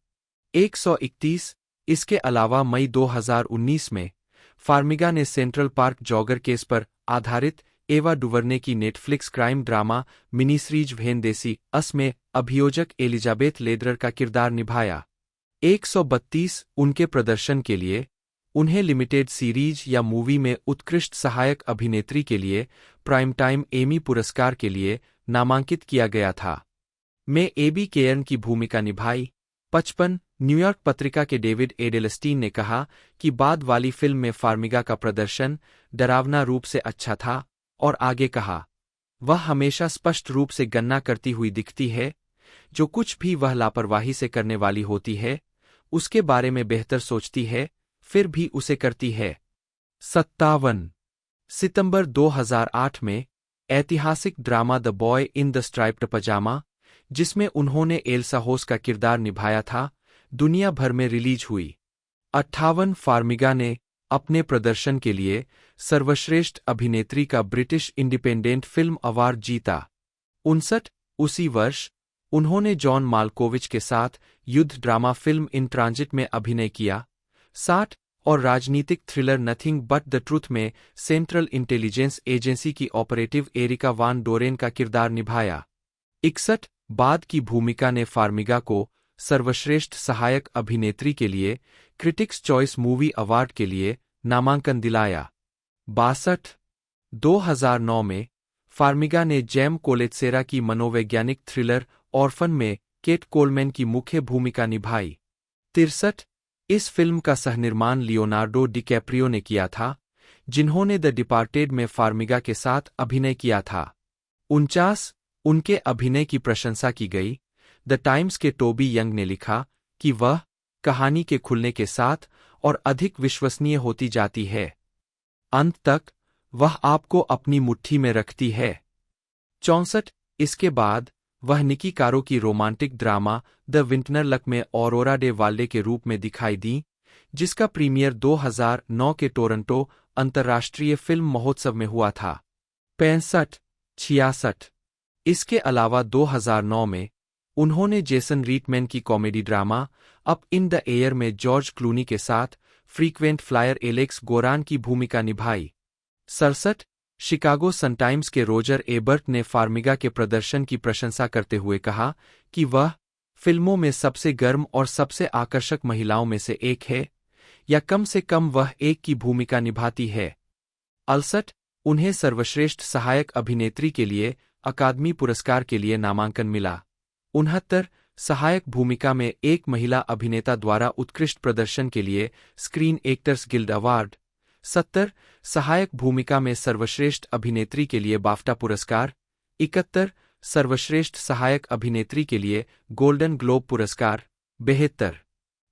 131 इसके अलावा मई 2019 में फार्मिगा ने सेंट्रल पार्क जॉगर केस पर आधारित एवा डुवर्ने की Netflix crime drama mini series When They See Us में अभियोजक एलिजाबेथ लेदरर का किरदार निभाया। 132 उनके प्रदर्शन के लिए उन्हें लिमिटेड सीरीज या मूवी में उत्कृष्ट सहायक अभिनेत्री के लिए प्राइम टाइम एमी पुरस्कार के लिए नामांकित किया गया था। में एबी केयर्न की भूमिका निभाई। 55 न्यूयॉर्क पत्रिका के डेविड एडेलस्टीन ने कहा कि बाद वाली फिल्म में फार्मिगा का प्रदर्शन डरावना रूप से अच्छा था, और आगे कहा, वह हमेशा स्पष्ट रूप से गणना करती हुई दिखती है, जो कुछ भी वह लापरवाही से करने वाली होती है, उसके बारे में बेहतर सोचती है, फिर भी उसे करती है। 57 सितंबर 2008 में ऐतिहासिक drama The boy in the striped Pyjamas, जिसमें उन्होंने एल्सा होस का किरदार निभाया था, दुनिया भर में रिलीज हुई। 58 फार्मिगा ने अपने प्रदर्शन के लिए सर्वश्रेष्ठ अभिनेत्री का ब्रिटिश इंडिपेंडेंट फिल्म अवार्ड जीता। 59 उसी वर्ष उन्होंने जॉन माल्कोविच के साथ युद्ध ड्रामा फिल्म इन ट्रांजिट में अभिनय किया। 60 और राजनीतिक thriller nothing but the truth में सेंट्रल इंटेलिजेंस एजेंसी की ऑपरेटिव एरिका वान डोरेन का किरदार निभाया। 61 बाद की भूमिका ने फार्मिगा को सर्वश्रेष्ठ सहायक अभिनेत्री के लिए क्रिटिक्स चॉइस मूवी अवार्ड के लिए नामांकन दिलाया। 62 2009 में फार्मिगा ने जैम कोलेट्सेरा की मनोवैज्ञानिक थ्रिलर ऑर्फन में केट कोलमैन की मुख्य भूमिका निभाई। 63 इस फिल्म का सहनिर्माण लियोनार्डो डिकैप्रियो ने किया था, जिन्होंने द डिपार्टेड में फार्मिगा के साथ अभिनय किया था। 49 उनके अभिनय की प्रशंसा की गई। द टाइम्स के टोबी यंग ने लिखा कि वह कहानी के खुलने के साथ और अधिक विश्वसनीय होती जाती है। अंत तक वह आपको अपनी मुट्ठी में रखती है। 64 इसके बाद वह निकी कारो की romantic drama the vintner luck में ऑरोरा डे वाल्डे के रूप में दिखाई दी, जिसका प्रीमियर 2009 के टोरंटो अंतर्राष्ट्रीय फिल्म महोत्सव में हुआ था। 65 66 इसके अलावा 2009 में उन्होंने जेसन रीटमैन की comedy drama up in the Air में जॉर्ज क्लूनी के साथ फ्रीक्वेंट फ्लायर एलेक्स गोरान की भूमिका निभाई। 67 शिकागो सन टाइम्स के रोजर एबर्ट ने फार्मिगा के प्रदर्शन की प्रशंसा करते हुए कहा कि वह फिल्मों में सबसे गर्म और सबसे आकर्षक महिलाओं में से एक है, या कम से कम वह एक की भूमिका निभाती है। 68 उन्हें सर्वश्रेष्ठ सहायक अभिनेत्री के लिए अकादमी पुरस्कार के लिए नामांकन मिला। 69 सहायक भूमिका में एक महिला अभिनेता द्वारा उत्कृष्ट प्रदर्शन के लिए स्क्रीन एक्टर्स गिल्ड अवार्ड। 70 सहायक भूमिका में सर्वश्रेष्ठ अभिनेत्री के लिए बाफ्टा पुरस्कार। 71 सर्वश्रेष्ठ सहायक अभिनेत्री के लिए गोल्डन ग्लोब पुरस्कार। 72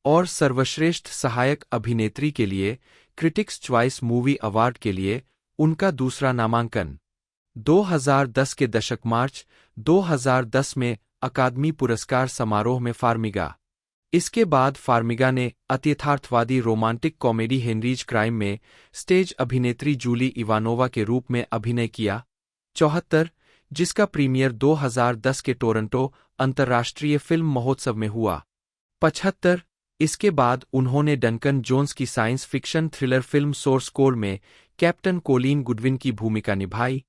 और सर्वश्रेष्ठ सहायक अभिनेत्री के लिए क्रिटिक्स चॉइस मूवी अवार्ड के लिए उनका दूसरा नामांकन। 2010 के दशक मार्च 2010 में अकादमी पुरस्कार समारोह में फार्मिगा। इसके बाद फार्मिगा ने अत्यथार्थवादी रोमांटिक कॉमेडी हेनरीज क्राइम में स्टेज अभिनेत्री जूली इवानोवा के रूप में अभिनय किया। 74 जिसका प्रीमियर 2010 के टोरंटो अंतर्राष्ट्रीय फिल्म महोत्सव में हुआ। 75 इसके बाद उन्होंने डंकन जोन्स की science fiction thriller film source code में कैप्टन कोलिन गुडविन की भूमिका निभाई।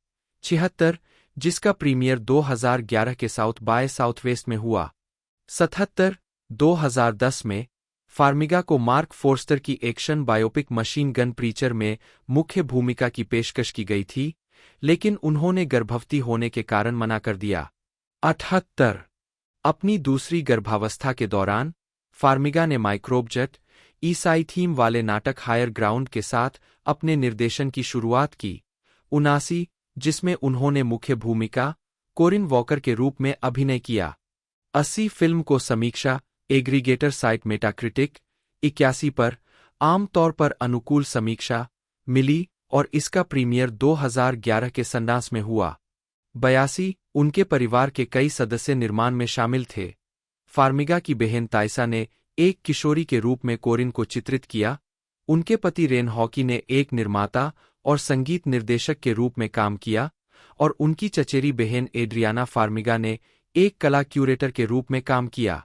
76 जिसका प्रीमियर 2011 के साउथ बाय साउथवेस्ट में हुआ। 77 2010 में फार्मिगा को मार्क फोर्स्टर की action biopic machine gun preacher में मुख्य भूमिका की पेशकश की गई थी, लेकिन उन्होंने गर्भवती होने के कारण मना कर दिया। 78 अपनी दूसरी गर्भावस्था के दौरान फार्मिगा ने माइक्रोबजेट ईसाई थीम वाले नाटक हायर ग्राउंड के साथ अपने निर्देशन की शुरुआत की। 79 जिसमें उन्होंने मुख्य भूमिका कोरिन वॉकर के रूप में अभिनय किया। 80 फिल्म को समीक्षा एग्रीगेटर साइट मेटाक्रिटिक 81 पर आमतौर पर अनुकूल समीक्षा मिली और इसका प्रीमियर 2011 के संडास में हुआ। 82 उनके परिवार के कई सदस्य निर्माण में शामिल थे। फार्मिगा की बहन ताइसा ने एक किशोरी के रूप में कोरिन को चित्रित किया। उनके पति रेन हॉकी ने एक निर्माता और संगीत निर्देशक के रूप में काम किया, और उनकी चचेरी बहन एड्रियाना फार्मिगा ने एक कला क्यूरेटर के रूप में काम किया।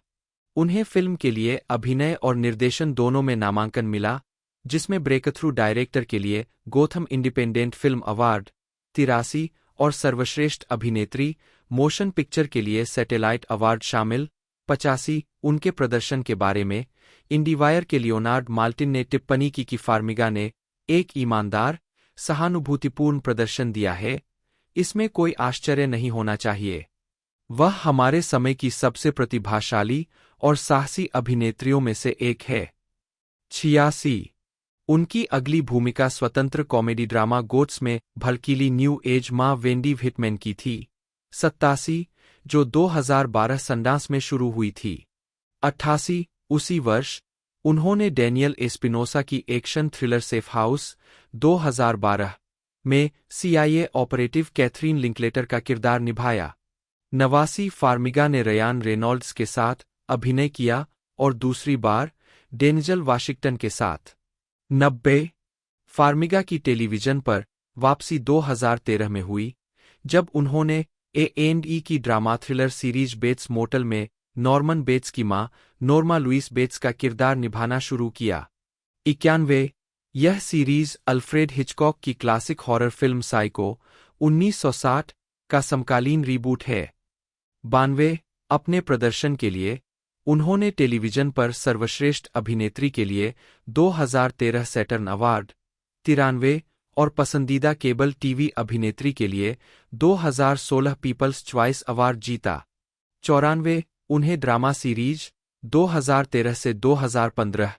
उन्हें फिल्म के लिए अभिनय और निर्देशन दोनों में नामांकन मिला, जिसमें ब्रेकथ्रू डायरेक्टर के लिए गोथम इंडिपेंडेंट फिल्म अवार्ड 83 और सर्वश्रेष्ठ अभिनेत्री मोशन पिक्चर के लिए सैटेलाइट अवार्ड शामिल। 85 उनके प्रदर्शन के बारे में इंडीवायर के लियोनार्ड माल्टिन ने टिप्पणी की कि फार्मिगा ने एक ईमानदार सहानुभूतिपूर्ण प्रदर्शन दिया है, इसमें कोई आश्चर्य नहीं होना चाहिए। वह हमारे समय की सबसे प्रतिभाशाली और साहसी अभिनेत्रियों में से एक है। 86 उनकी अगली भूमिका स्वतंत्र कॉमेडी ड्रामा गोट्स में भड़कीली न्यू एज मां वेंडी व्हिटमैन की थी। 87 जो 2012 संडास में शुरू हुई थी। 88 उसी वर्ष उन्होंने डैनियल एस्पिनोसा की एक्शन थ्रिलर सेफ हाउस 2012 में CIA ऑपरेटिव कैथरीन लिंकलेटर का किरदार निभाया। 89 फार्मिगा ने रयान रेनॉल्ड्स के साथ अभिनय किया और दूसरी बार डेनिजल वाशिंगटन के साथ। 90 फार्मिगा की टेलीविजन पर वापसी 2013 में हुई, जब उन्होंने A&E की drama thriller series Bates Motel में नॉर्मन बेट्स की मां नोर्मा लुइस बेट्स का किरदार निभाना शुरू किया। 91 यह सीरीज अल्फ्रेड हिचकॉक की क्लासिक हॉरर फिल्म साइको 1960 का समकालीन रीबूट है। 92 अपने प्रदर्शन के लिए उन्होंने टेलीविजन पर सर्वश्रेष्ठ अभिनेत्री के लिए 2013 सैटर्न अवार्ड। 93 और पसंदीदा केबल टीवी अभिनेत्री के लिए 2016 पीपल्स चॉइस अवार्ड जीता। 94 उन्हें ड्रामा सीरीज 2013 से 2015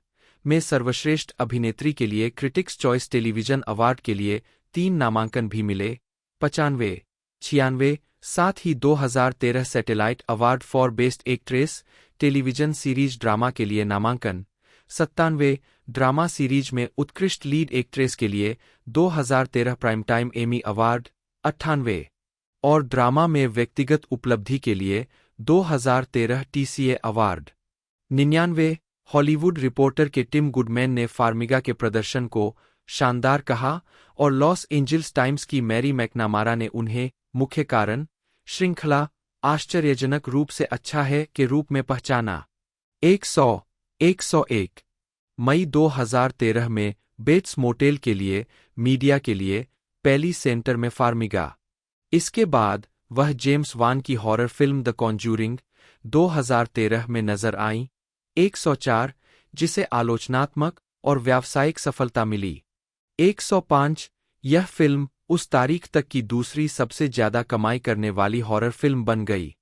में सर्वश्रेष्ठ अभिनेत्री के लिए क्रिटिक्स चॉइस टेलीविजन अवार्ड के लिए 3 नामांकन भी मिले। 95, 96, साथ ही 2013 satellite award for best actress television series drama के लिए नामांकन। 97, ड्रामा सीरीज में उत्कृष्ट लीड एक्ट्रेस के लिए 2013 प्राइम टाइम एमी अवार्ड। 98, और ड्रामा में व्यक्तिगत उपलब्धि के लिए 2013 टीसीए अवार्ड। 99, हॉलीवुड रिपोर्टर के टिम गुडमैन ने फार्मिगा के प्रदर्शन को शानदार कहा और लॉस एंजल्स टाइम्स की मैरी मैकनामारा ने उन्हें मुख्य कारण श्रृंखला आश्चर्यजनक रूप से अच्छा है के रूप में पहचाना। 101, मई 2013 में बेट्स मोटेल के लिए मीडिया के लिए पहली सेंटर में फार्मिगा। इसके बाद वह जेम्स वान की हॉरर फिल्म द कॉन्जूरिंग 2013 में नजर आईं। 104, जिसे आलोचनात्मक और व्यावसायिक सफलता मिली। 105, यह फिल्म उस तारीख तक की दूसरी सबसे ज्यादा कमाई करने वाली हॉरर फिल्म बन गई।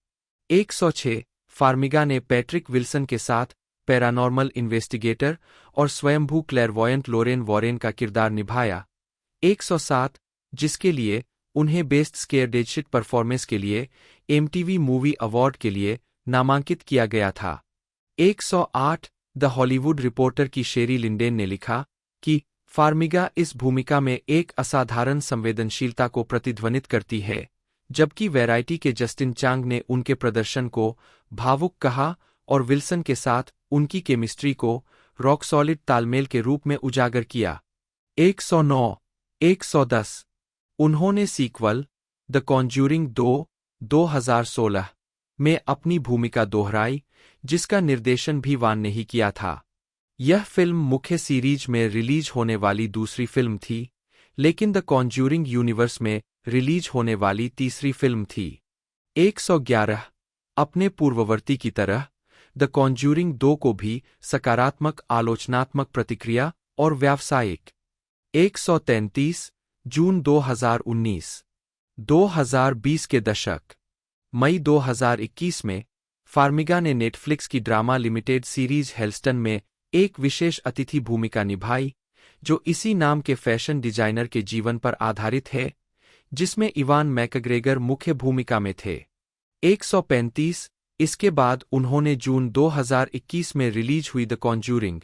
106, फार्मिगा ने पैट्रिक विल्सन के साथ पैरानॉर्मल इन्वेस्टिगेटर और स्वयंभू क्लैरवॉयंट लोरेन वॉरेन का किरदार निभाया। 107, जिसके लिए उन्हें बेस्ट स्केयरडेडशिट परफॉर्मेंस के लिए एमटीवी मूवी अवार्ड के लिए नामांकित किया गया था। 108, द हॉलीवुड रिपोर्टर की शेरी लिंडेन ने लिखा कि फार्मिगा इस भूमिका में एक असाधारण संवेदनशीलता को प्रतिध्वनित करती है, जबकि वैरायटी के जस्टिन चांग ने उनके प्रदर्शन को भावुक कहा और विल्सन के साथ उनकी केमिस्ट्री को रॉक सॉलिड तालमेल के रूप में उजागर किया। 109, 110, उन्होंने सीक्वल द कॉन्ज्यूरिंग 2, 2016 में अपनी भूमिका दोहराई, जिसका निर्देशन भी वान ने ही किया था। यह फिल्म मुख्य सीरीज में रिलीज होने वाली दूसरी फिल्म थी, लेकिन द कॉन्ज्यूरिंग यूनिवर्स में रिलीज होने वाली तीसरी फिल्म थी। 111, अपने पूर्ववर्ती की तरह द कॉन्ज्यूरिंग 2 को भी सकारात्मक आलोचनात्मक प्रतिक्रिया और व्यावसायिक। 133, जून 2019, 2020 के दशक। मई 2021 में फार्मिगा ने नेटफ्लिक्स की ड्रामा लिमिटेड सीरीज हेल्स्टन में एक विशेष अतिथि भूमिका निभाई, जो इसी नाम के फैशन डिजाइनर के जीवन पर आधारित है, जिसमें इवान मैकग्रेगर मुख्य भूमिका में थे। 135, इसके बाद उन्होंने जून 2021 में रिलीज हुई the conjuring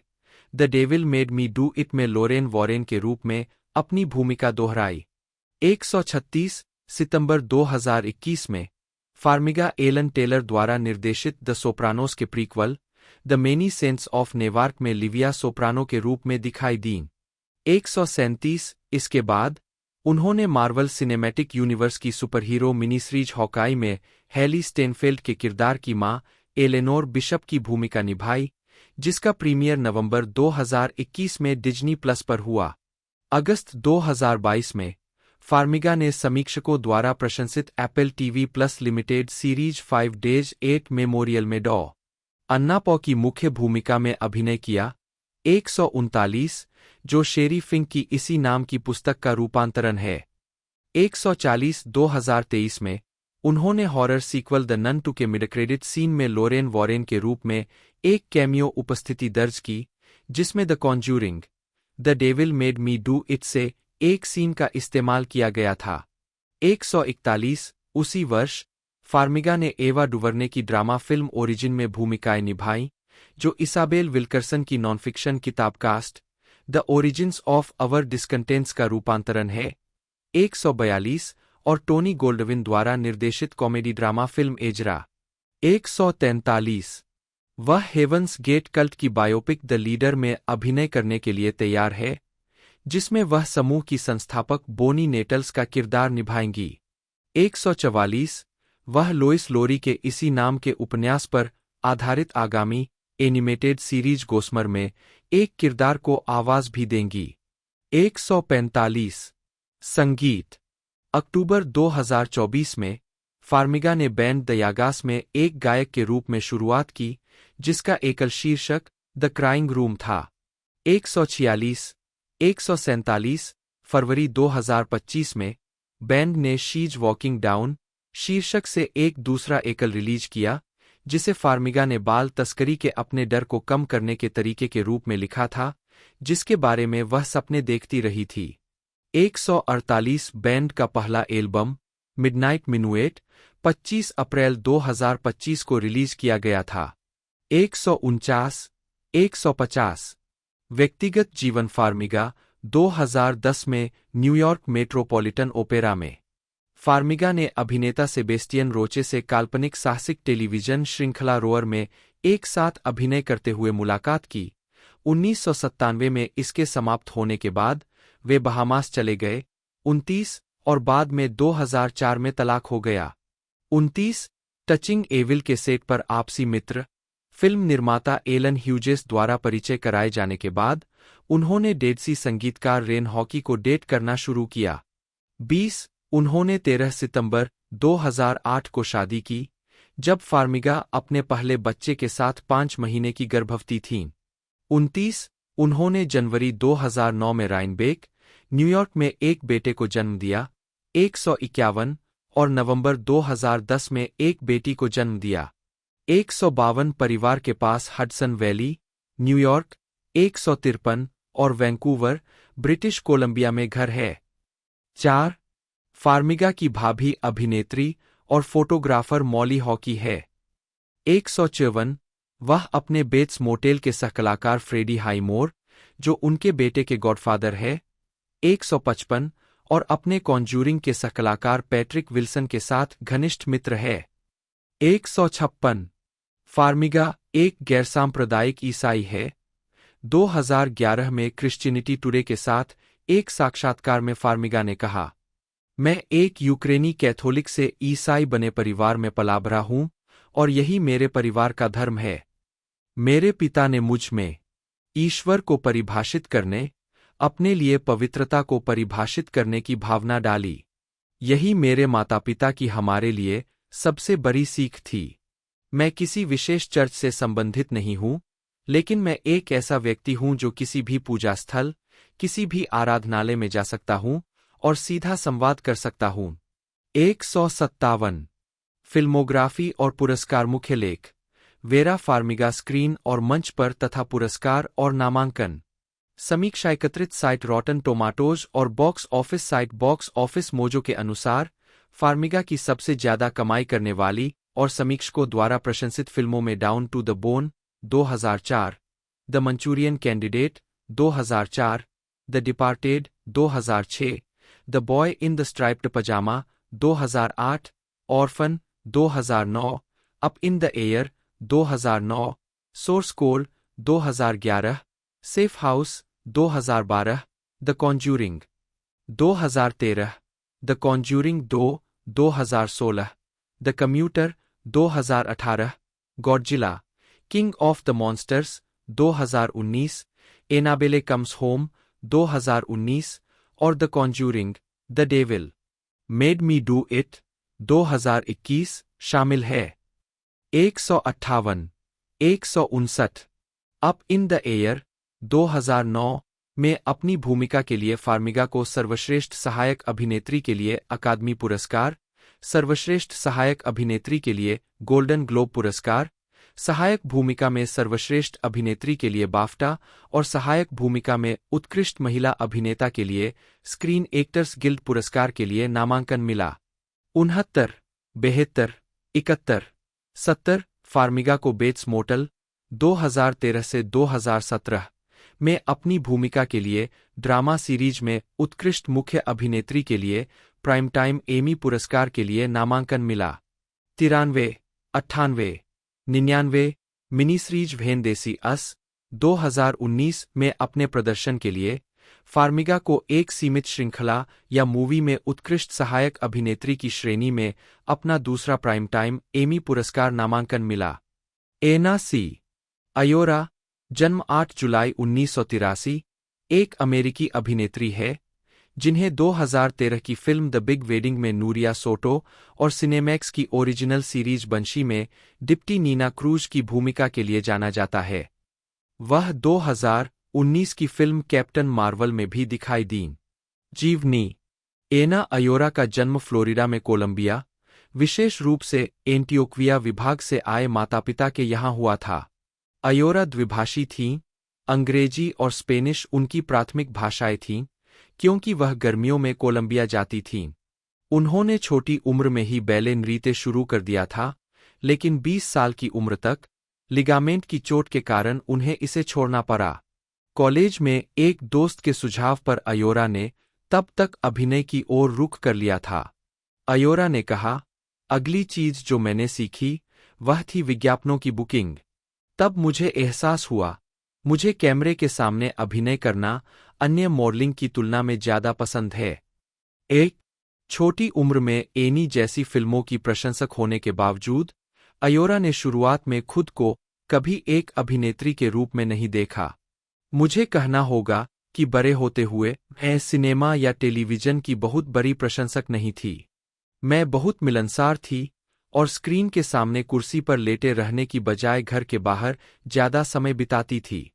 the devil made me do it में लोरेन वॉरेन के रूप में अपनी भूमिका दोहराई। 136, सितंबर 2021 में फार्मिगा एलन टेलर द्वारा निर्देशित द सोप्रानोस के prequel the many saints of Newark में लिविया सोप्रानो के रूप में दिखाई दीं। 137, इसके बाद उन्होंने मार्वल सिनेमैटिक यूनिवर्स की सुपरहीरो मिनी सीरीज हॉकाई में हैली स्टेनफेल्ड के किरदार की मां एलेनोर बिशप की भूमिका निभाई, जिसका प्रीमियर नवंबर 2021 में डिज्नी प्लस पर हुआ। अगस्त 2022 में फार्मिगा ने समीक्षकों द्वारा प्रशंसित Apple TV plus limited series 5 days 8 memorial में डॉ. अन्ना पॉ की मुख्य भूमिका में अभिनय किया। 139, जो शेरी फिंक की इसी नाम की पुस्तक का रूपांतरण है। 140, 2023 में उन्होंने हॉरर सीक्वल द नन 2 के मिड क्रेडिट सीन में लोरेन वॉरेन के रूप में एक कैमियो उपस्थिति दर्ज की, जिसमें the conjuring the devil made me do it से एक सीन का इस्तेमाल किया गया था। 141, उसी वर्ष फार्मिगा ने एवा डुवर्ने की ड्रामा फिल्म ओरिजिन में भूमिकाएं निभाईं, जो इसाबेल विल्करसन की नॉनफिक्शन किताब Caste The Origins of Our Discontents का रूपांतरण है। 142, और टोनी गोल्डविन द्वारा निर्देशित कॉमेडी ड्रामा फिल्म एजरा। 143, वह हेवंस गेट कल्ट की बायोपिक द लीडर में अभिनय करने के लिए तैयार है, जिसमें वह समूह की संस्थापक बोनी नेटल्स का किरदार निभाएंगी। 144, वह लोइस लोरी के इसी नाम के उपन्यास पर आधारित आगामी एनिमेटेड सीरीज गोस्मर में एक किरदार को आवाज भी देंगी। 145, संगीत। अक्टूबर 2024 में फार्मिगा ने बैंड द यागास में एक गायक के रूप में शुरुआत की, जिसका एकल शीर्षक द क्राइंग रूम था। 146, 147, फरवरी 2025 में बैंड ने शीज वॉकिंग डाउन शीर्षक से एक दूसरा एकल रिलीज किया, जिसे फार्मिगा ने बाल तस्करी के अपने डर को कम करने के तरीके के रूप में लिखा था, जिसके बारे में वह सपने देखती रही थी। 148 बैंड का पहला एल्बम मिडनाइट मिनुएट 25 अप्रैल 2025 को रिलीज किया गया था। 149 व्यक्तिगत जीवन फार्मिगा 2010 में न्यूयॉर्क मेट्रोपॉलिटन ओपेरा में फार्मिगा ने अभिनेता सेबेस्टियन रोचे से काल्पनिक साहसिक टेलीविजन श्रृंखला रोअर में एक साथ अभिनय करते हुए मुलाकात की। 1997 में इसके समाप्त होने के बाद वे बहामास चले गए। 29 और बाद में 2004 में तलाक हो गया। 29 टचिंग एविल के सेट पर आपसी मित्र फिल्म निर्माता एलन ह्यूजेस द्वारा परिचय कराए जाने के बाद उन्होंने डेडसी संगीतकार रेन हॉकी को डेट करना शुरू किया। 20 उन्होंने 13 सितंबर 2008 को शादी की, जब फार्मिगा अपने पहले बच्चे के साथ 5 महीने की गर्भवती थीं। 29 उन्होंने जनवरी 2009 में राइनबेक, न्यूयॉर्क में एक बेटे को जन्म दिया। 151 और नवंबर 2010 में एक बेटी को जन्म दिया। 152 परिवार के पास हडसन वैली, न्यूयॉर्क, 153 और वैंकूवर, ब्रिटिश कोलंबिया में घर है। 4 फार्मिगा की भाभी अभिनेत्री और फोटोग्राफर मॉली हॉकी है। 154 वह अपने बेट्स मोटेल के सहकलाकार फ्रेडी हाईमोर, जो उनके बेटे के गॉडफादर है। 155 और अपने कॉन्जूरिंग के सहकलाकार पैट्रिक विल्सन के साथ घनिष्ठ मित्र है। 156 फार्मिगा एक गैरसांप्रदायिक ईसाई है। 2011 में क्रिश्चियनिटी टुडे के साथ एक साक्षात्कार में फार्मिगा ने कहा, मैं एक यूक्रेनी कैथोलिक से ईसाई बने परिवार में पला बढ़ा हूं और यही मेरे परिवार का धर्म है। मेरे पिता ने मुझ में ईश्वर को परिभाषित करने, अपने लिए पवित्रता को परिभाषित करने की भावना डाली। यही मेरे माता पिता की हमारे लिए सबसे बड़ी सीख थी। मैं किसी विशेष चर्च से संबंधित नहीं हूं, लेकिन मैं एक ऐसा व्यक्ति हूं जो किसी भी पूजा स्थल, किसी भी आराधनालय में जा सकता हूं और सीधा संवाद कर सकता हूं। 157 फिल्मोग्राफी और पुरस्कार मुख्य लेख वेरा फार्मिगा स्क्रीन और मंच पर तथा पुरस्कार और नामांकन। समीक्षा एकत्रित साइट रॉटन टोमाटोज और box office site box office mojo के अनुसार फार्मिगा की सबसे ज्यादा कमाई करने वाली और समीक्षकों द्वारा प्रशंसित फिल्मों में down to the bone 2004, the Manchurian candidate 2004, the departed 2006, the boy in the striped pyjama 2008, orphan 2009, up in the air 2009, source code 2011, safe house 2012, the conjuring 2013, the conjuring 2 2016, the commuter 2018, Godzilla king of the monsters 2019, Annabelle comes home 2019 और the conjuring the devil made me do it 2021 शामिल है। 158 159 up in the air 2009 में अपनी भूमिका के लिए Farmiga को सर्वश्रेष्ठ सहायक अभिनेत्री के लिए अकादमी पुरस्कार, सर्वश्रेष्ठ सहायक अभिनेत्री के लिए गोल्डन ग्लोब पुरस्कार, सहायक भूमिका में सर्वश्रेष्ठ अभिनेत्री के लिए बाफ्टा और सहायक भूमिका में उत्कृष्ट महिला अभिनेता के लिए स्क्रीन एक्टर्स गिल्ड पुरस्कार के लिए नामांकन मिला। 69 72 71 70 फार्मिगा को बेट्स मोटेल 2013 से 2017 में अपनी भूमिका के लिए ड्रामा सीरीज में उत्कृष्ट मुख्य अभिनेत्री के लिए प्राइम टाइम एमी पुरस्कार के लिए नामांकन मिला। 93 98 99 मिनी सीरीज भेनदेसी अस 2019 में अपने प्रदर्शन के लिए फार्मिगा को एक सीमित श्रृंखला या मूवी में उत्कृष्ट सहायक अभिनेत्री की श्रेणी में अपना दूसरा प्राइम टाइम एमी पुरस्कार नामांकन मिला। एना सी अयोरा जन्म 8 जुलाई 1983 एक अमेरिकी अभिनेत्री है, जिन्हें 2013 की फिल्म द बिग वेडिंग में नूरिया सोटो और सिनेमैक्स की ओरिजिनल सीरीज बंशी में डिप्टी नीना क्रूज की भूमिका के लिए जाना जाता है। वह 2019 की फिल्म कैप्टन मार्वल में भी दिखाई दीं। जीवनी एना अयोरा का जन्म फ्लोरिडा में कोलंबिया, विशेष रूप से एंटियोक्विया विभाग से आए माता-पिता के यहाँ हुआ था। अयोरा द्विभाषी थीं, अंग्रेजी और स्पेनिश उनकी प्राथमिक भाषाएं थीं, क्योंकि वह गर्मियों में कोलंबिया जाती थीं। उन्होंने छोटी उम्र में ही बैले नृत्य शुरू कर दिया था, लेकिन 20 साल की उम्र तक लिगामेंट की चोट के कारण उन्हें इसे छोड़ना पड़ा। कॉलेज में एक दोस्त के सुझाव पर अयोरा ने तब तक अभिनय की ओर रुख कर लिया था। अयोरा ने कहा, अगली चीज जो मैंने सीखी वह थी विज्ञापनों की बुकिंग। तब मुझे एहसास हुआ, मुझे कैमरे के सामने अभिनय करना अन्य मॉडलिंग की तुलना में ज्यादा पसंद है। एक छोटी उम्र में एनी जैसी फिल्मों की प्रशंसक होने के बावजूद अयोरा ने शुरुआत में खुद को कभी एक अभिनेत्री के रूप में नहीं देखा। मुझे कहना होगा कि बड़े होते हुए मैं सिनेमा या टेलीविजन की बहुत बड़ी प्रशंसक नहीं थी। मैं बहुत मिलनसार थी और स्क्रीन के सामने कुर्सी पर लेटे रहने की बजाय घर के बाहर ज्यादा समय बिताती थी।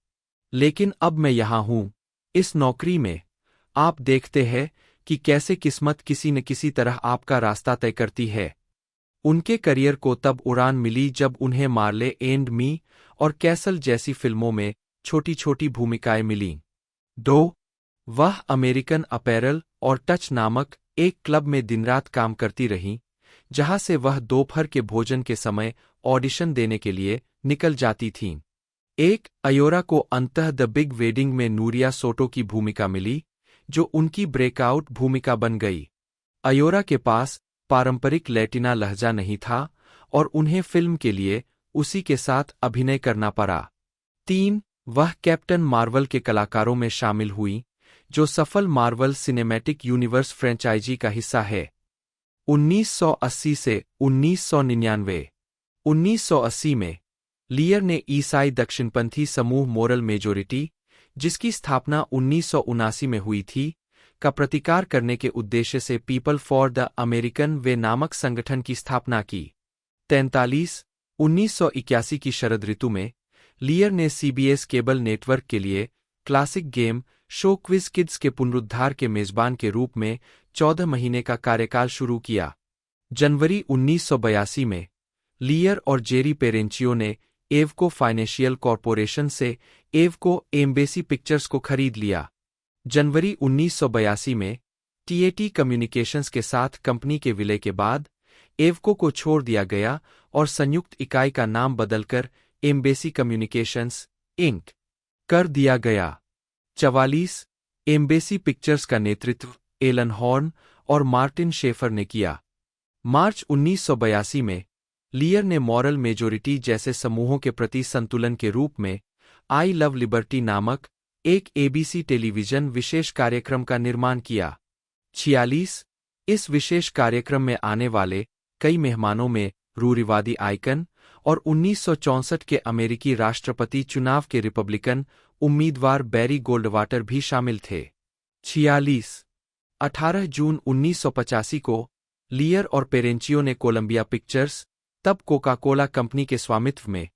लेकिन अब मैं यहाँ हूँ, इस नौकरी में। आप देखते हैं कि कैसे किस्मत किसी न किसी तरह आपका रास्ता तय करती है। उनके करियर को तब उड़ान मिली जब उन्हें मार्ले एंड मी और कैसल जैसी फिल्मों में छोटी-छोटी भूमिकाएं मिलीं। 2. वह अमेरिकन अपैरल और टच नामक एक क्लब में दिनरात काम करती रहीं, जहां से वह दोपहर के भोजन के समय ऑडिशन देने के लिए निकल जाती थीं। एक अयोरा को अंततः द बिग वेडिंग में नूरिया सोटो की भूमिका मिली, जो उनकी ब्रेकआउट भूमिका बन गई। अयोरा के पास पारंपरिक लैटिना लहजा नहीं था और उन्हें फिल्म के लिए उसी के साथ अभिनय करना पड़ा। 3. वह कैप्टन मार्वल के कलाकारों में शामिल हुई, जो सफल मार्वल सिनेमैटिक यूनिवर्स फ्रेंचाइजी का हिस्सा है। 1980 से 1999। 1980 में लियर ने ईसाई दक्षिणपंथी समूह मोरल मेजोरिटी, जिसकी स्थापना 1979 में हुई थी, का प्रतिकार करने के उद्देश्य से पीपल फॉर द अमेरिकन वे नामक संगठन की स्थापना की। 43. 1981 की शरद ऋतु में लियर ने सीबीएस केबल नेटवर्क के लिए classic game show quiz kids के पुनरुद्धार के मेजबान के रूप में 14 महीने का कार्यकाल शुरू किया। जनवरी 1982 में लियर और जेरी पेरेंचियो ने एवको फाइनेंशियल कॉरपोरेशन से एवको एम्बेसी पिक्चर्स को खरीद लिया। जनवरी 1982 में टीएटी कम्युनिकेशंस के साथ कंपनी के विलय के बाद एवको को छोड़ दिया गया और संयुक्त इकाई का नाम बदलकर एम्बेसी कम्युनिकेशंस इंक कर दिया गया। 44. एम्बेसी पिक्चर्स का नेतृत्व एलन हॉर्न और मार्टिन शेफर ने किया। मार्च 1982 में लियर ने मॉरल मेजोरिटी जैसे समूहों के प्रति संतुलन के रूप में आई लव लिबर्टी नामक एक एबीसी टेलीविजन विशेष कार्यक्रम का निर्माण किया। 46. इस विशेष कार्यक्रम में आने वाले कई मेहमानों में रूढ़िवादी आइकन और 1964 के अमेरिकी राष्ट्रपति चुनाव के रिपब्लिकन उम्मीदवार बैरी गोल्डवाटर भी शामिल थे। 46. 18 जून 1985 को लियर और पेरेंचियो ने कोलंबिया पिक्चर्स, तब कोका कोला कंपनी के स्वामित्व में,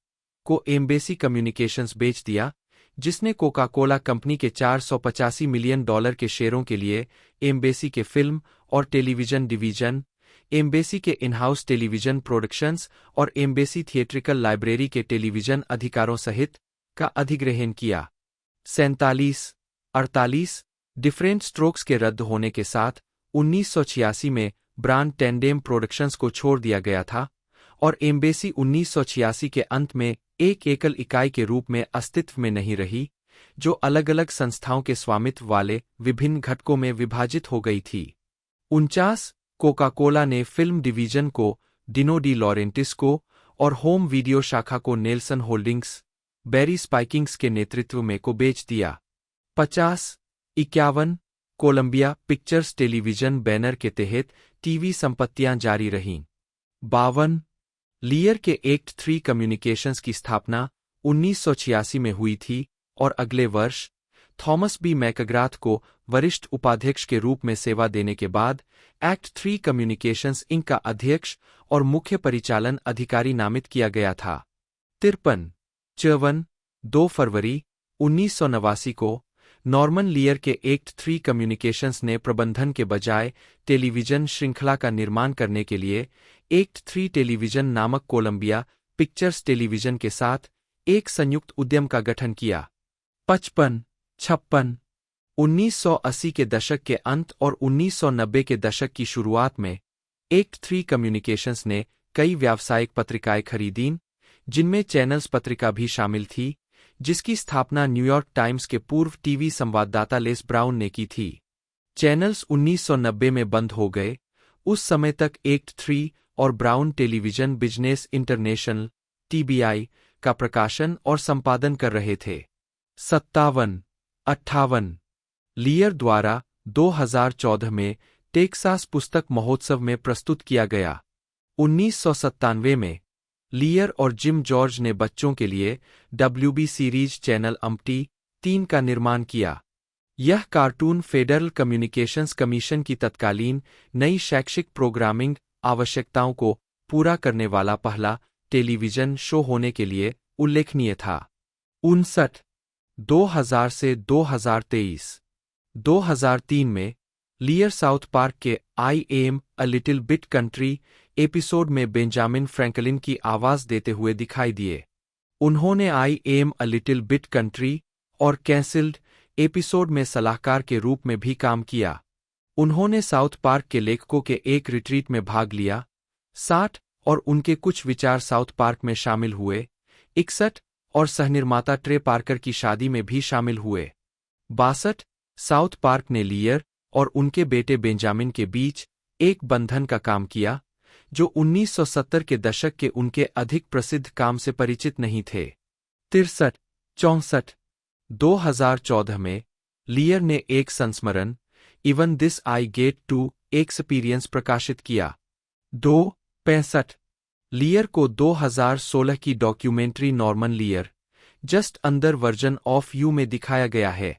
को एम्बेसी कम्युनिकेशंस बेच दिया, जिसने कोका कोला कंपनी के $485 मिलियन के शेयरों के लिए एम्बेसी के फिल्म और टेलीविजन डिवीजन, एम्बेसी के इन-हाउस टेलीविजन प्रोडक्शंस और एम्बेसी थिएट्रिकल लाइब्रेरी के टेलीविजन अधिकारों सहित का अधिग्रहण किया। 47. 48. डिफरेंट स्ट्रोक्स के रद्द होने के साथ 1986 में ब्रांड टेंडेम प्रोडक्शंस को छोड़ दिया गया था और एम्बेसी 1986 के अंत में एक एकल इकाई के रूप में अस्तित्व में नहीं रही, जो अलग-अलग संस्थाओं के स्वामित्व वाले विभिन्न घटकों में विभाजित हो गई थी। 49. कोका कोला ने फिल्म डिवीजन को डिनो डी लॉरेंटिस को और होम वीडियो शाखा को नेल्सन होल्डिंग्स, बैरी स्पाइकिंग्स के नेतृत्व में को बेच दिया। 50. 51. कोलंबिया पिक्चर्स टेलीविजन बैनर के तहत टीवी संपत्तियां जारी रहीं। 52. लियर के एक्ट 3 कम्युनिकेशंस की स्थापना 1986 में हुई थी और अगले वर्ष थॉमस बी मैकग्राथ को वरिष्ठ उपाध्यक्ष के रूप में सेवा देने के बाद एक्ट 3 कम्युनिकेशंस इंक का अध्यक्ष और मुख्य परिचालन अधिकारी नामित किया गया था। 53. 54. 2 फरवरी 1989 को नॉर्मन लियर के एक्ट 3 कम्युनिकेशंस ने प्रबंधन के बजाय टेलीविजन श्रृंखला का निर्माण करने के लिए एक्ट 3 टेलीविजन नामक कोलंबिया पिक्चर्स टेलीविजन के साथ एक संयुक्त उद्यम का गठन किया। 55, 56, 1980 के दशक के अंत और 1990 के दशक की शुरुआत में एक्ट 3 कम्युनिकेशंस ने कई व्यावसायिक पत्रिकाएं खरीदीं, जिनमें चैनल्स पत्रिका भी शामिल थी, जिसकी स्थापना न्यूयॉर्क टाइम्स के पूर्व टीवी संवाददाता लेस ब्राउन ने की थी। चैनल्स 1990 में बंद हो गए। उस समय तक एक्ट 3 और brown television business international (TBI) का प्रकाशन और संपादन कर रहे थे। 57, 58 लियर द्वारा 2014 में टेक्सास पुस्तक महोत्सव में प्रस्तुत किया गया। 1997 में लियर और जिम जॉर्ज ने बच्चों के लिए WB सीरीज चैनल अम्प्टी 3 का निर्माण किया। यह कार्टून फेडरल कम्युनिकेशंस कमीशन की तत्कालीन नई शैक्षिक प्रोग्रामिंग आवश्यकताओं को पूरा करने वाला पहला टेलीविजन शो होने के लिए उल्लेखनीय था। 59, 2000 से 2023 2003 में लियर साउथ पार्क के I am a little bit country episode में बेंजामिन फ्रैंकलिन की आवाज देते हुए दिखाई दिए। उन्होंने I am a little bit country और कैंसिल्ड एपिसोड में सलाहकार के रूप में भी काम किया। उन्होंने साउथ पार्क के लेखकों के एक रिट्रीट में भाग लिया। 60 और उनके कुछ विचार साउथ पार्क में शामिल हुए। 61 और सहनिर्माता ट्रे पार्कर की शादी में भी शामिल हुए। 62 साउथ पार्क ने लियर और उनके बेटे बेंजामिन के बीच एक बंधन का काम किया, जो 1970 के दशक के उनके अधिक प्रसिद्ध काम से परिचित नहीं थे। 63, 64 2014 में लियर ने एक संस्मरण even this I get to experience प्रकाशित किया। 65 लियर को 2016 की documentary Norman Lear just another version of you में दिखाया गया है।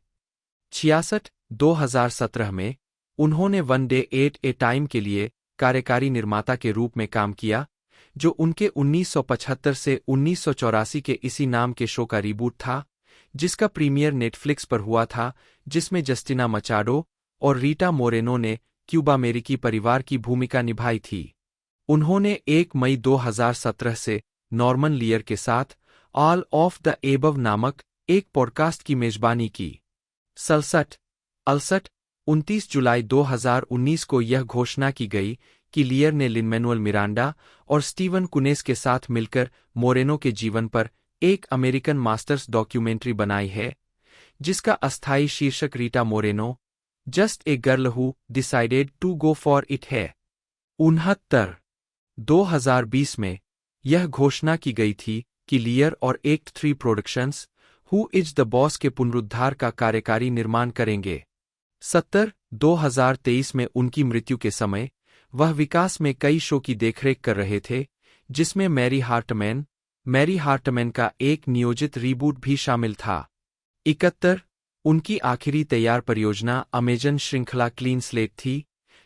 66 2017 में उन्होंने one day at a time के लिए कार्यकारी निर्माता के रूप में काम किया, जो उनके 1975 से 1984 के इसी नाम के शो का रीबूट था, जिसका प्रीमियर नेटफ्लिक्स पर हुआ था, जिसमें जस्टिना मचाडो और रीटा मोरेनो ने क्यूबा अमेरिकी परिवार की भूमिका निभाई थी। उन्होंने 1 मई 2017 से नॉर्मन लियर के साथ ऑल ऑफ द एबव नामक एक पॉडकास्ट की मेजबानी की। 67, 68 29 जुलाई 2019 को यह घोषणा की गई कि लियर ने लिन-मैनुअल मिरांडा और स्टीवन कुनेस के साथ मिलकर मोरेनो के जीवन पर एक अमेरिकन मास्टर्स डॉक्यूमेंट्री बनाई है, जिसका अस्थायी शीर्षक Rita Moreno just a girl who decided to go for it है। 69 2020 में यह घोषणा की गई थी कि लियर और act 3 productions who is the boss के पुनरुद्धार का कार्यकारी निर्माण करेंगे। 70 2023 में उनकी मृत्यु के समय वह विकास में कई शो की देखरेख कर रहे थे, जिसमें मैरी हार्टमैन का एक नियोजित रीबूट भी शामिल था। 71 उनकी आखिरी तैयार परियोजना अमेजन श्रृंखला क्लीन स्लेट थी,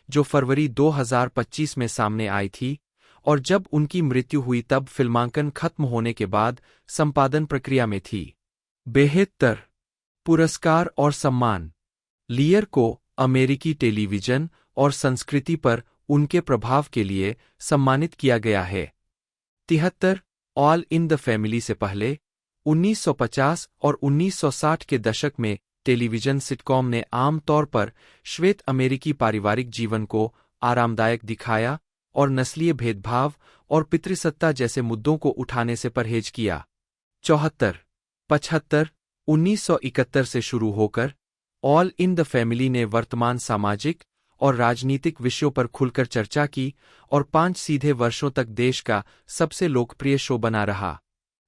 जो फरवरी 2025 में सामने आई थी, और जब उनकी मृत्यु हुई तब फिल्मांकन खत्म होने के बाद संपादन प्रक्रिया में थी। 72 पुरस्कार और सम्मान। लियर को अमेरिकी टेलीविजन और संस्कृति पर उनके प्रभाव के लिए सम्मानित किया गया है। 73 ऑल इन द फैमिली से पहले 1950 और 1960 के दशक में टेलीविजन सिटकॉम ने आम तौर पर श्वेत अमेरिकी पारिवारिक जीवन को आरामदायक दिखाया और नस्लीय भेदभाव और पितृसत्ता जैसे मुद्दों को उठाने से परहेज किया। 74 75 1971 से शुरू होकर ऑल इन द फैमिली ने वर्तमान सामाजिक और राजनीतिक विषयों पर खुलकर चर्चा की और 5 सीधे वर्षों तक देश का सबसे लोकप्रिय शो बना रहा।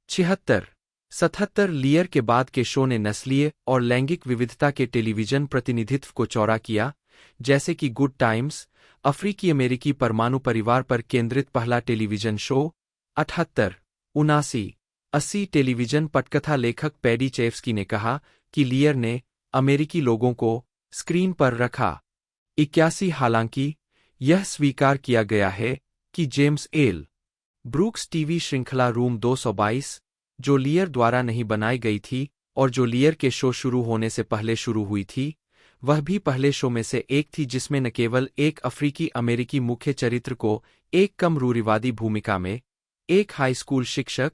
76 77 लियर के बाद के शो ने नस्लीय और लैंगिक विविधता के टेलीविजन प्रतिनिधित्व को चौड़ा किया, जैसे कि गुड टाइम्स, अफ्रीकी अमेरिकी परमाणु परिवार पर केंद्रित पहला टेलीविजन शो। 78 79 80 टेलीविजन पटकथा लेखक पैडी चेफ्स्की ने कहा कि लियर ने अमेरिकी लोगों को स्क्रीन पर रखा। 81 हालांकि यह स्वीकार किया गया है कि जेम्स एल ब्रूक्स टीवी श्रृंखला रूम 222, जो लियर द्वारा नहीं बनाई गई थी और जो लियर के शो शुरू होने से पहले शुरू हुई थी, वह भी पहले शो में से एक थी जिसमें न केवल एक अफ्रीकी अमेरिकी मुख्य चरित्र को एक कम रूढ़िवादी भूमिका में एक हाई स्कूल शिक्षक,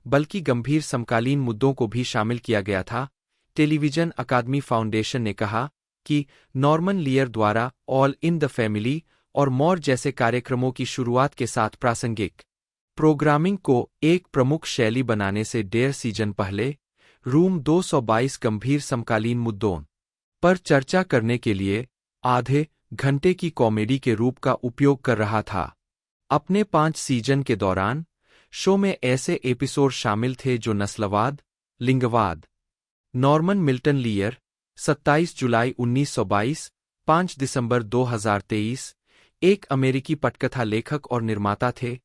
बल्कि गंभीर समकालीन मुद्दों को भी शामिल किया गया था। टेलीविजन अकादमी फाउंडेशन ने कहा कि नॉर्मन लियर द्वारा ऑल इन द फैमिली और मोर जैसे कार्यक्रमों की शुरुआत के साथ प्रासंगिक प्रोग्रामिंग को एक प्रमुख शैली बनाने से 1.5 सीजन पहले रूम 222 गंभीर समकालीन मुद्दों पर चर्चा करने के लिए आधे घंटे की कॉमेडी के रूप का उपयोग कर रहा था। अपने 5 सीजन के दौरान शो में ऐसे एपिसोड शामिल थे जो नस्लवाद, लिंगवाद। नॉर्मन मिल्टन लियर 27 जुलाई 1922, 5 दिसंबर 2023 एक अमेरिकी पटकथा लेखक और निर्माता थे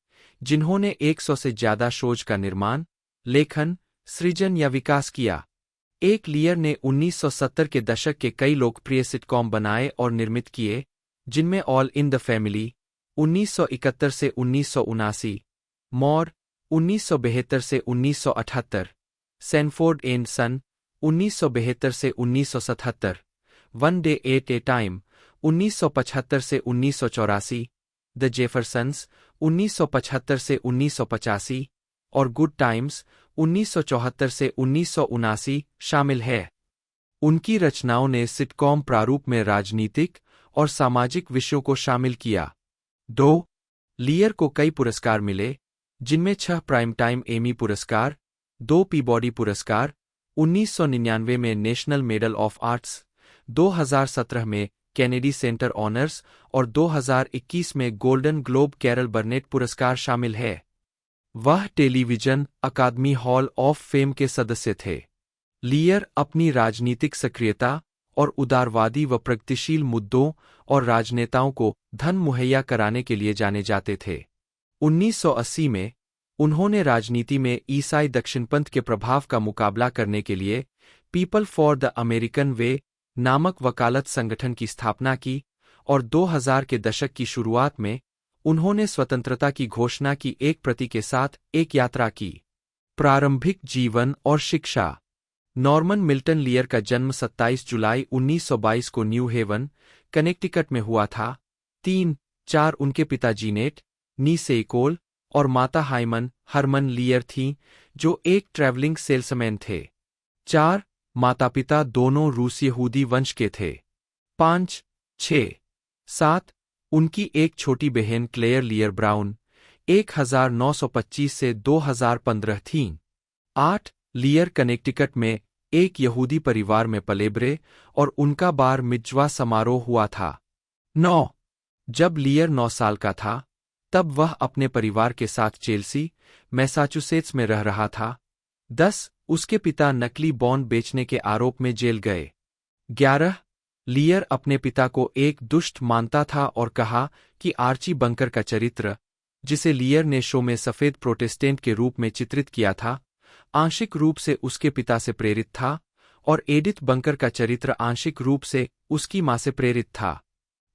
जिन्होंने 100 से ज्यादा शोज का निर्माण, लेखन, सृजन या विकास किया। एक लियर ने 1970 के दशक के कई लोकप्रिय सिटकॉम बनाए और निर्मित किए, जिनमें ऑल इन द फैमिली 1971 से 1979, मोर 1972 से 1978, सैनफोर्ड एंड सन 1972 से 1977, one day at a time 1975 से 1984, द जेफरसन्स 1975 से 1985 और गुड टाइम्स 1974 से 1979 शामिल है। उनकी रचनाओं ने सिटकॉम प्रारूप में राजनीतिक और सामाजिक विषयों को शामिल किया। 2. लियर को कई पुरस्कार मिले, जिनमें 6 प्राइम टाइम एमी पुरस्कार, 2 पीबॉडी पुरस्कार, 1999 में नेशनल मेडल ऑफ आर्ट्स, 2017 में कैनेडी सेंटर ऑनर्स और 2021 में गोल्डन ग्लोब कैरल बर्नेट पुरस्कार शामिल है। वह television academy hall of fame के सदस्य थे। लियर अपनी राजनीतिक सक्रियता और उदारवादी व प्रगतिशील मुद्दों और राजनेताओं को धन मुहैया कराने के लिए जाने जाते थे। 1980 में उन्होंने राजनीति में ईसाई दक्षिणपंथ के प्रभाव का मुकाबला करने के लिए पीपल फॉर द अमेरिकन वे नामक वकालत संगठन की स्थापना की और 2000 के दशक की शुरुआत में उन्होंने स्वतंत्रता की घोषणा की एक प्रति के साथ एक यात्रा की। प्रारंभिक जीवन और शिक्षा। नॉर्मन मिल्टन लियर का जन्म 27 जुलाई 1922 को न्यू हेवन, कनेक्टिकट में हुआ था। 3-4 उनके पिता जीनेट नी सेइकोल और माता हाइमन हरमन लियर थीं, जो एक ट्रैवलिंग सेल्समैन थे। 4 माता-पिता दोनों रूस यहूदी वंश के थे। 5, 6, 7 उनकी एक छोटी बहन क्लेयर लियर ब्राउन 1925 से 2015 थीं। 8 लियर कनेक्टिकट में एक यहूदी परिवार में पलेबरे और उनका बार मिज्वा समारोह हुआ था। 9 जब लियर 9 साल का था, तब वह अपने परिवार के साथ चेल्सी, मैसाचुसेट्स में रह रहा था। 10 उसके पिता नकली बॉन्ड बेचने के आरोप में जेल गए। 11 लियर अपने पिता को एक दुष्ट मानता था और कहा कि आर्ची बंकर का चरित्र, जिसे लियर ने शो में सफेद प्रोटेस्टेंट के रूप में चित्रित किया था, आंशिक रूप से उसके पिता से प्रेरित था और एडिथ बंकर का चरित्र आंशिक रूप से उसकी मां से प्रेरित था।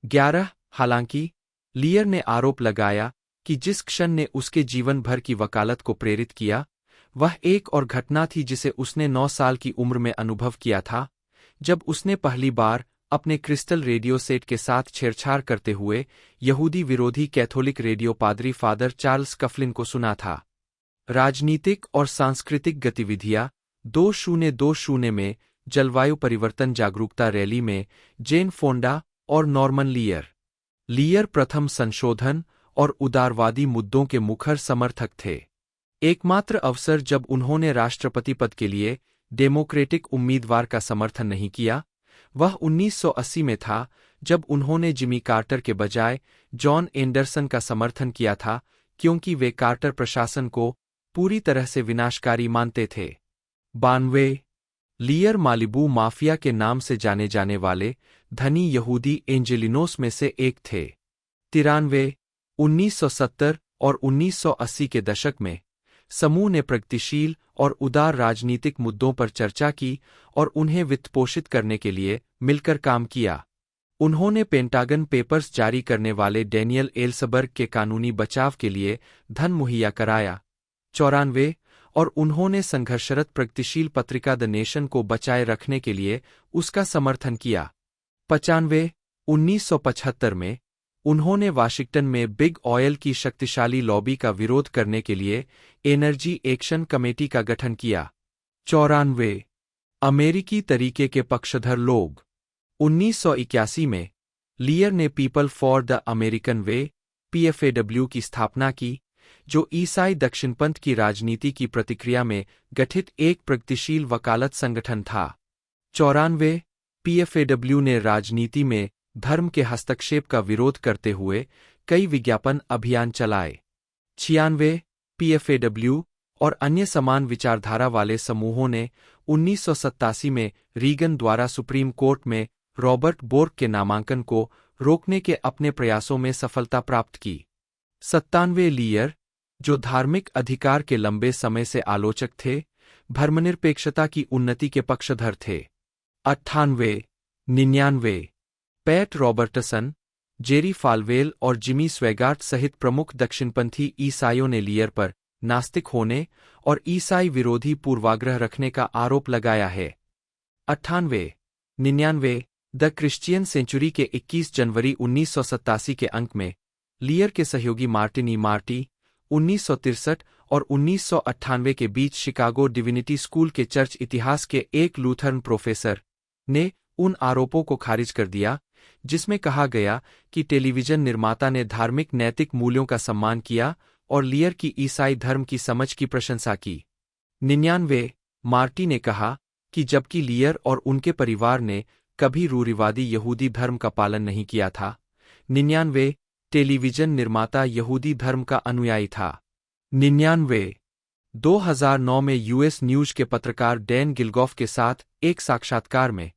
11 हालांकि लियर ने आरोप लगाया कि जिस क्षण ने उसके जीवन भर की वकालत को प्रेरित किया, वह एक और घटना थी जिसे उसने 9 साल की उम्र में अनुभव किया था, जब उसने पहली बार अपने क्रिस्टल रेडियो सेट के साथ छेड़छाड़ करते हुए यहूदी विरोधी कैथोलिक रेडियो पादरी फादर चार्ल्स कफलिन को सुना था। राजनीतिक और सांस्कृतिक गतिविधियां 2020 में जलवायु परिवर्तन जागरूकता रैली में जेन फोंडा और नॉर्मन लियर। लियर प्रथम संशोधन और उदारवादी मुद्दों के मुखर समर्थक थे। एकमात्र अवसर जब उन्होंने राष्ट्रपति पद के लिए डेमोक्रेटिक उम्मीदवार का समर्थन नहीं किया, वह 1980 में था, जब उन्होंने जिमी कार्टर के बजाय जॉन एंडरसन का समर्थन किया था, क्योंकि वे कार्टर प्रशासन को पूरी तरह से विनाशकारी मानते थे। 92 लियर मालिबू माफिया के नाम से जाने जाने वाले धनी यहूदी एंजेलिनोस में से एक थे। 93 1970 और 1980 के दशक में समूह ने प्रगतिशील और उदार राजनीतिक मुद्दों पर चर्चा की और उन्हें वित्तपोषित करने के लिए मिलकर काम किया। उन्होंने पेंटागन पेपर्स जारी करने वाले डैनियल एल्सबर्ग के कानूनी बचाव के लिए धन मुहैया कराया। 94 और उन्होंने संघर्षरत प्रगतिशील पत्रिका द नेशन को बचाए रखने के लिए उसका समर्थन किया। 95 1975 में उन्होंने वाशिंगटन में बिग ऑयल की शक्तिशाली लॉबी का विरोध करने के लिए एनर्जी एक्शन कमेटी का गठन किया। 94 अमेरिकी तरीके के पक्षधर लोग। 1981 में लियर ने people for the American way PFAW की स्थापना की, जो ईसाई दक्षिणपंथ की राजनीति की प्रतिक्रिया में गठित एक प्रगतिशील वकालत संगठन था। 94 PFAW ने राजनीति में धर्म के हस्तक्षेप का विरोध करते हुए कई विज्ञापन अभियान चलाए। 96 PFAW और अन्य समान विचारधारा वाले समूहों ने 1987 में रीगन द्वारा सुप्रीम कोर्ट में रॉबर्ट बोर्क के नामांकन को रोकने के अपने प्रयासों में सफलता प्राप्त की। 97 लियर, जो धार्मिक अधिकार के लंबे समय से आलोचक थे, धर्मनिरपेक्षता की उन्नति के पक्षधर थे। 98 99 पैट रॉबर्टसन, जेरी फाल्वेल और जिमी स्वेगार्ट सहित प्रमुख दक्षिणपंथी ईसाइयों ने लियर पर नास्तिक होने और ईसाई विरोधी पूर्वाग्रह रखने का आरोप लगाया है। 98 99 द क्रिश्चियन सेंचुरी के 21 जनवरी 1987 के अंक में लियर के सहयोगी मार्टिन ई मार्टी 1963 और 1998 के बीच शिकागो डिविनिटी स्कूल के चर्च इतिहास के एक लूथरन प्रोफेसर ने उन आरोपों को खारिज कर दिया जिसमें कहा गया कि टेलीविजन निर्माता ने धार्मिक नैतिक मूल्यों का सम्मान किया और लियर की ईसाई धर्म की समझ की प्रशंसा की। 99 मार्टी ने कहा कि जबकि लियर और उनके परिवार ने कभी रूढ़िवादी यहूदी धर्म का पालन नहीं किया था, 99 टेलीविजन निर्माता यहूदी धर्म का अनुयायी था। 99 2009 में यूएस न्यूज के पत्रकार डैन गिलगॉफ के साथ एक साक्षात्कार में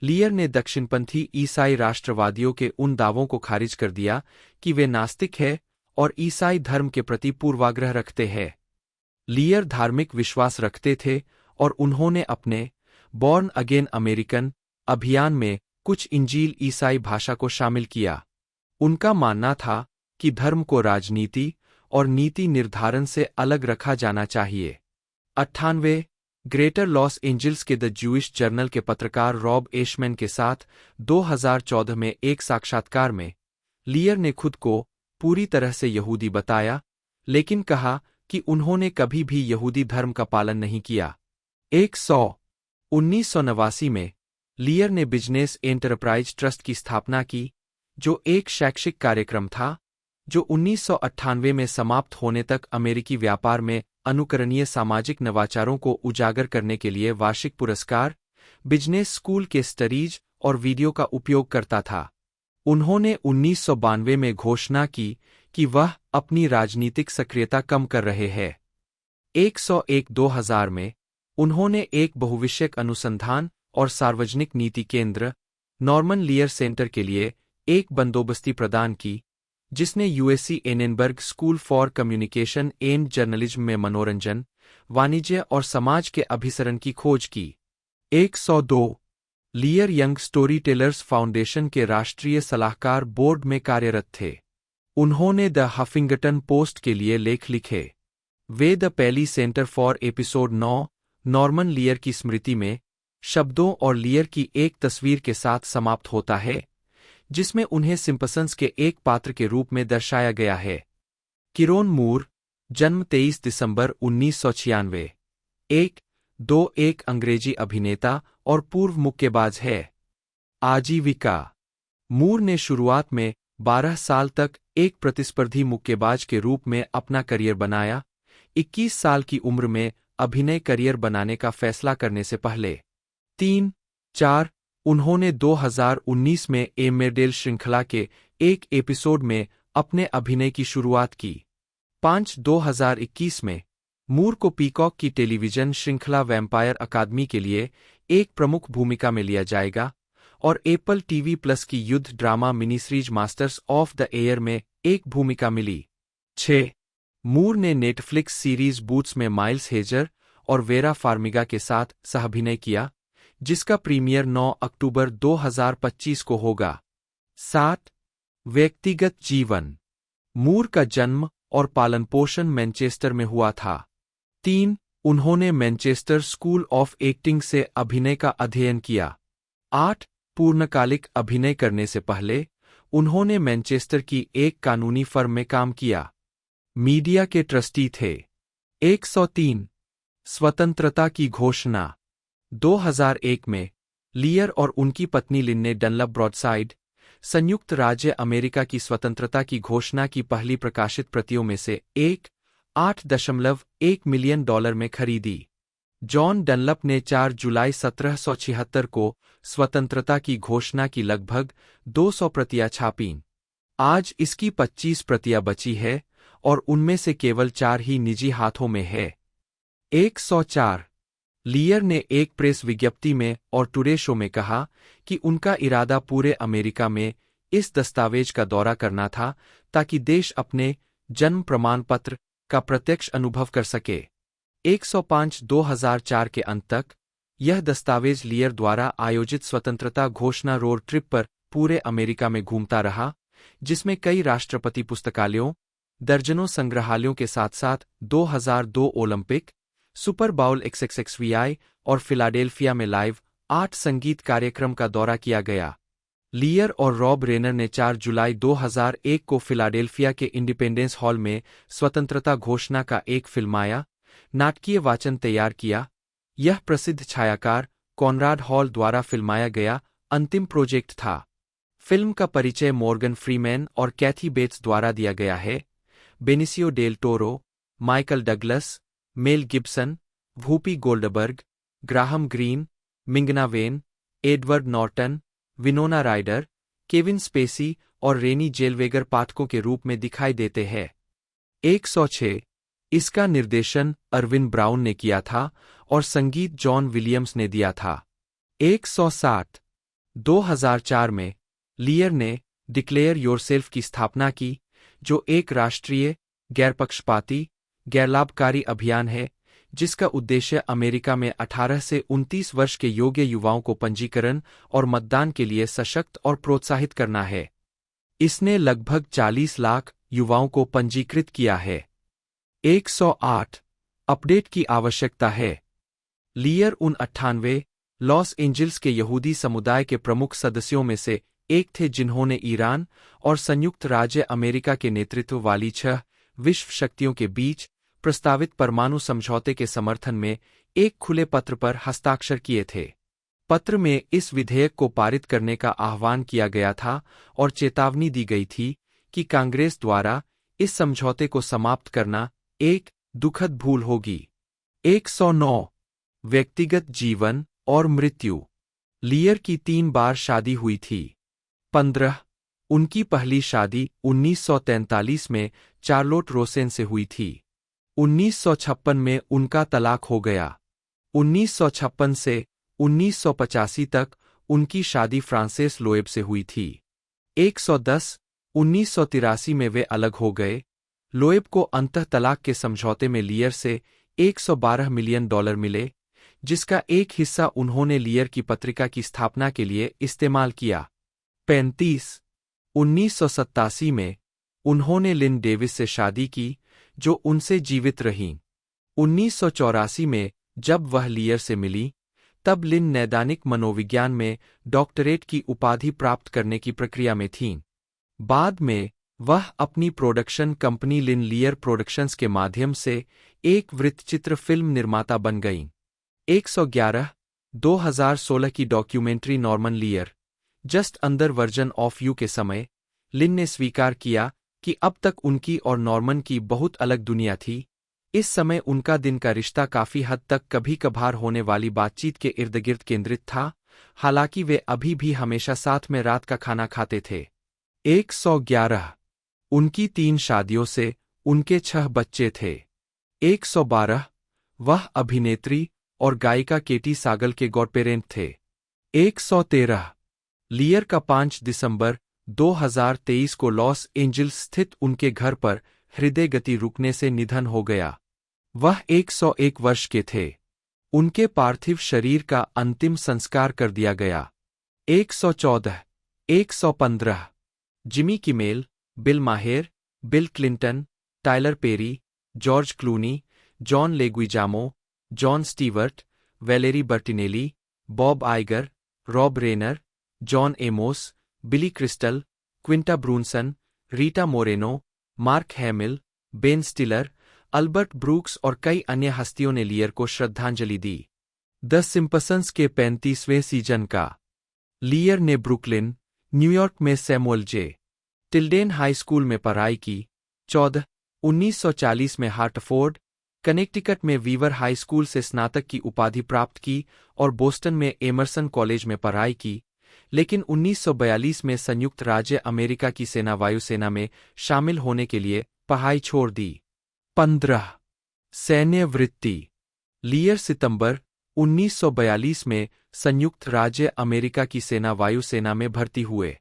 लियर ने दक्षिणपंथी ईसाई राष्ट्रवादियों के उन दावों को खारिज कर दिया कि वे नास्तिक हैं और ईसाई धर्म के प्रति पूर्वाग्रह रखते हैं। लियर धार्मिक विश्वास रखते थे और उन्होंने अपने बॉर्न अगेन अमेरिकन अभियान में कुछ इंजील ईसाई भाषा को शामिल किया। उनका मानना था कि धर्म को राजनीति और नीति निर्धारण से अलग रखा जाना चाहिए। 98 ग्रेटर लॉस एंजल्स के द ज्यूइश जर्नल के पत्रकार रॉब एशमैन के साथ 2014 में एक साक्षात्कार में लियर ने खुद को पूरी तरह से यहूदी बताया, लेकिन कहा कि उन्होंने कभी भी यहूदी धर्म का पालन नहीं किया। 1989 में लियर ने बिजनेस एंटरप्राइज ट्रस्ट की स्थापना की, जो एक शैक्षिक कार्यक्रम था जो 1998 में समाप्त होने तक अमेरिकी व्यापार में अनुकरणीय सामाजिक नवाचारों को उजागर करने के लिए वार्षिक पुरस्कार, बिजनेस स्कूल के स्टडीज और वीडियो का उपयोग करता था। उन्होंने 1992 में घोषणा की कि वह अपनी राजनीतिक सक्रियता कम कर रहे हैं। 101 2000 में उन्होंने एक बहुविषयक अनुसंधान और सार्वजनिक नीति केंद्र नॉर्मन लियर सेंटर के लिए एक बंदोबस्ती प्रदान की, जिसने USC Annenberg School for Communication and Journalism में मनोरंजन, वाणिज्य और समाज के अभिसरण की खोज की। 102 लियर यंग स्टोरी टेलर्स फाउंडेशन के राष्ट्रीय सलाहकार बोर्ड में कार्यरत थे। उन्होंने द हफिंगटन पोस्ट के लिए लेख लिखे। वे द पैली सेंटर फॉर एपिसोड 9 नॉर्मन लियर की स्मृति में शब्दों और लियर की एक तस्वीर के साथ समाप्त होता है, जिसमें उन्हें सिम्पसंस के एक पात्र के रूप में दर्शाया गया है। किरोन मूर, जन्म 23 दिसंबर 1996, एक अंग्रेजी अभिनेता और पूर्व मुक्केबाज है। आजीविका। मूर ने शुरुआत में 12 साल तक एक प्रतिस्पर्धी मुक्केबाज के रूप में अपना करियर बनाया। 21 साल की उम्र में अभिनय करियर बनाने का फैसला करने से पहले 3-4 उन्होंने 2019 में एमेरडेल श्रृंखला के एक एपिसोड में अपने अभिनय की शुरुआत की। 2021 में मूर को पीकॉक की टेलीविजन श्रृंखला वैम्पायर अकादमी के लिए एक प्रमुख भूमिका में लिया जाएगा और एप्पल टीवी प्लस की युद्ध drama miniseries Masters of the Air में एक भूमिका मिली। 6 मूर ने नेटफ्लिक्स सीरीज बूट्स में माइल्स हेजर और वेरा फार्मिगा के साथ सहाभिनय किया, जिसका प्रीमियर 9 अक्टूबर 2025 को होगा। 7 व्यक्तिगत जीवन। मूर का जन्म और पालन-पोषण मैनचेस्टर में हुआ था। 3 उन्होंने मैनचेस्टर स्कूल ऑफ एक्टिंग से अभिनय का अध्ययन किया। 8 पूर्णकालिक अभिनय करने से पहले उन्होंने मैनचेस्टर की एक कानूनी फर्म में काम किया। मीडिया के ट्रस्टी थे। 103 स्वतंत्रता की घोषणा 2001 में लियर और उनकी पत्नी लिन ने डनलप ब्रॉडसाइड, संयुक्त राज्य अमेरिका की स्वतंत्रता की घोषणा की पहली प्रकाशित प्रतियों में से एक 8.1 मिलियन डॉलर में खरीदी। जॉन डनलप ने 4 जुलाई 1776 को स्वतंत्रता की घोषणा की लगभग 200 प्रतियां छापीं। आज इसकी 25 प्रतियां बची है और उनमें से केवल 4 ही निजी हाथों में है। 104 लियर ने एक प्रेस विज्ञप्ति में और टुडे शो में कहा कि उनका इरादा पूरे अमेरिका में इस दस्तावेज का दौरा करना था ताकि देश अपने जन्म प्रमाण पत्र का प्रत्यक्ष अनुभव कर सके। 105 2004 के अंत तक यह दस्तावेज लियर द्वारा आयोजित स्वतंत्रता घोषणा रोड ट्रिप पर पूरे अमेरिका में घूमता रहा, जिसमें कई राष्ट्रपति पुस्तकालयों, दर्जनों संग्रहालयों के साथ साथ 2002 ओलंपिक, सुपर बाउल XXXVI और फिलाडेल्फिया में लाइव 8 संगीत कार्यक्रम का दौरा किया गया। लियर और रॉब रेनर ने 4 जुलाई 2001 को फिलाडेल्फिया के इंडिपेंडेंस हॉल में स्वतंत्रता घोषणा का एक फिल्माया नाटकीय वाचन तैयार किया। यह प्रसिद्ध छायाकार कॉनराड हॉल द्वारा फिल्माया गया अंतिम प्रोजेक्ट था। फिल्म का परिचय मॉर्गन फ्रीमैन और कैथी बेट्स द्वारा दिया गया है। Benicio Del Toro, Michael Douglas, Mel Gibson, Whoopi Goldberg, Graham Greene, Ming Na Wen, Edward Norton, Winona Ryder, Kevin Spacey और रेनी जेलवेगर पाठकों के रूप में दिखाई देते हैं। 106 इसका निर्देशन अरविन ब्राउन ने किया था और संगीत जॉन विलियम्स ने दिया था। 107 2004 में लियर ने डिक्लेयर योरसेल्फ की स्थापना की, जो एक राष्ट्रीय, गैरपक्षपाती, गैरलाभकारी अभियान है जिसका उद्देश्य अमेरिका में 18 से 29 वर्ष के योग्य युवाओं को पंजीकरण और मतदान के लिए सशक्त और प्रोत्साहित करना है। इसने लगभग 40 लाख युवाओं को पंजीकृत किया है। 108 अपडेट की आवश्यकता है। लियर उन 98 लॉस एंजिल्स के यहूदी समुदाय के प्रमुख सदस्यों में से एक थे जिन्होंने ईरान और संयुक्त राज्य अमेरिका के नेतृत्व वाली 6 विश्व शक्तियों के बीच प्रस्तावित परमाणु समझौते के समर्थन में एक खुले पत्र पर हस्ताक्षर किए थे। पत्र में इस विधेयक को पारित करने का आह्वान किया गया था और चेतावनी दी गई थी कि कांग्रेस द्वारा इस समझौते को समाप्त करना एक दुखद भूल होगी। 109 व्यक्तिगत जीवन और मृत्यु। लियर की 3 बार शादी हुई थी। 15 उनकी पहली शादी 1943 में चार्लोट रोसेन से हुई थी। 1956 में उनका तलाक हो गया। 1956 से 1985 तक उनकी शादी फ्रांसेस लोएब से हुई थी। 110 1983 में वे अलग हो गए। लोएब को अंतः तलाक के समझौते में लियर से $112 मिलियन मिले, जिसका एक हिस्सा उन्होंने लियर की पत्रिका की स्थापना के लिए इस्तेमाल किया। 35 1987 में उन्होंने लिन डेविस से शादी की, जो उनसे जीवित रहीं। 1984 में जब वह लियर से मिली, तब लिन नैदानिक मनोविज्ञान में डॉक्टरेट की उपाधि प्राप्त करने की प्रक्रिया में थीं। बाद में वह अपनी प्रोडक्शन कंपनी लिन लियर प्रोडक्शंस के माध्यम से एक वृत्तचित्र फिल्म निर्माता बन गईं। 111 2016 की documentary Norman Lear just under version of you के समय लिन ने स्वीकार किया कि अब तक उनकी और नॉर्मन की बहुत अलग दुनिया थी। इस समय उनका दिन का रिश्ता काफी हद तक कभी कभार होने वाली बातचीत के इर्द गिर्द केंद्रित था, हालांकि वे अभी भी हमेशा साथ में रात का खाना खाते थे। 111 उनकी 3 शादियों से उनके 6 बच्चे थे। 112 वह अभिनेत्री और गायिका केटी सागल के गॉडपेरेंट थे। 113 लियर का 5 दिसंबर 2023 को लॉस एंजिल्स स्थित उनके घर पर हृदय गति रुकने से निधन हो गया। वह 101 वर्ष के थे। उनके पार्थिव शरीर का अंतिम संस्कार कर दिया गया। 114 115 Jimmy Kimmel, Bill Maher, Bill Clinton, Tyler Perry, George Clooney, John Leguizamo, Jon Stewart, Valerie Bertinelli, Bob Iger, Rob Reiner, John Amos, Billy Crystal, Quinta Brunson, Rita Moreno, Mark Hamill, Ben Stiller, Albert Brooks और कई अन्य हस्तियों ने लियर को श्रद्धांजलि दी। The Simpsons के 35वें season का लियर ने ब्रुकलिन, न्यूयॉर्क में सैमुअल जे. टिल्डेन हाई स्कूल में पढ़ाई की। 1940 में हार्टफोर्ड, कनेक्टिकट में वीवर हाई स्कूल से स्नातक की उपाधि प्राप्त की और बोस्टन में एमरसन कॉलेज में पढ़ाई की, लेकिन 1942 में संयुक्त राज्य अमेरिका की सेना वायुसेना में शामिल होने के लिए पढ़ाई छोड़ दी। 15 सैन्य वृत्ति। लियर सितंबर 1942 में संयुक्त राज्य अमेरिका की सेना वायुसेना में भर्ती हुए।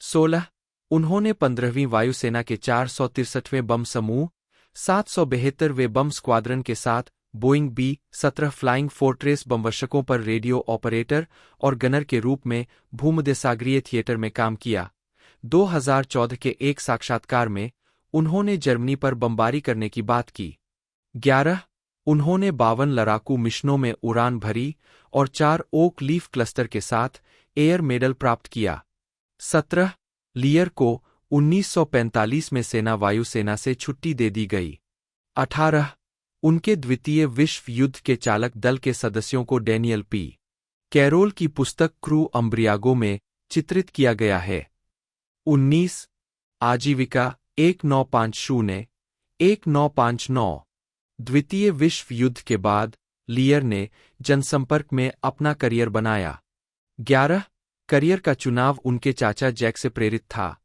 16 उन्होंने 15वीं वायुसेना के 463वें बम समूह, 772वें बम स्क्वाड्रन के साथ बोइंग बी-17 फ्लाइंग फोर्ट्रेस बमवर्षकों पर रेडियो ऑपरेटर और गनर के रूप में भूमध्यसागरीय थिएटर में काम किया। 2014 के एक साक्षात्कार में उन्होंने जर्मनी पर बमबारी करने की बात की। 11 उन्होंने 52 लड़ाकू मिशनों में उड़ान भरी और 4 ओक लीफ क्लस्टर के साथ एयर मेडल प्राप्त किया। 17 लियर को 1945 में सेना वायुसेना से छुट्टी दे दी गई। 18 उनके द्वितीय विश्व युद्ध के चालक दल के सदस्यों को डैनियल पी. कैरोल की पुस्तक क्रू अम्ब्रियागो में चित्रित किया गया है। 19 आजीविका 1950-1959 द्वितीय विश्व युद्ध के बाद लियर ने जनसंपर्क में अपना करियर बनाया। 11 करियर का चुनाव उनके चाचा जैक से प्रेरित था।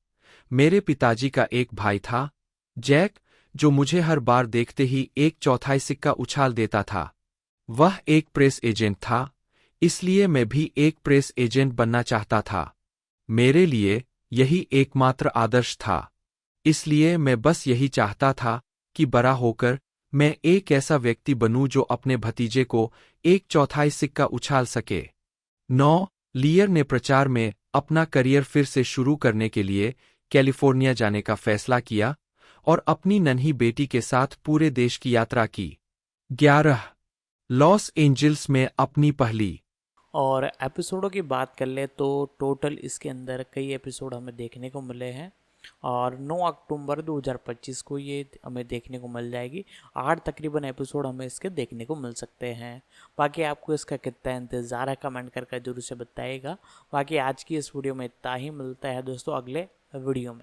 मेरे पिताजी का एक भाई था, जैक, जो मुझे हर बार देखते ही 1/4 सिक्का उछाल देता था। वह एक प्रेस एजेंट था, इसलिए मैं भी एक प्रेस एजेंट बनना चाहता था। मेरे लिए यही एकमात्र आदर्श था, इसलिए मैं बस यही चाहता था कि बड़ा होकर मैं एक ऐसा व्यक्ति बनूं जो अपने भतीजे को 1/4 सिक्का उछाल सके। 9 लियर ने प्रचार में अपना करियर फिर से शुरू करने के लिए कैलिफोर्निया जाने का फैसला किया और अपनी नन्ही बेटी के साथ पूरे देश की यात्रा की। 11 लॉस एंजल्स में अपनी पहली। और एपिसोडों की बात कर ले तो टोटल इसके अंदर कई एपिसोड हमें देखने को मिले हैं और 9 अक्टूबर 2025 को ये हमें देखने को मिल जाएगी। 8 तकरीबन एपिसोड हमें इसके देखने को मिल सकते हैं। बाकी आपको इसका कितना इंतज़ार है कमेंट करके जरूर से बताइएगा। बाकी आज की इस वीडियो में इतना ही, मिलता है दोस्तों अगले वीडियो में।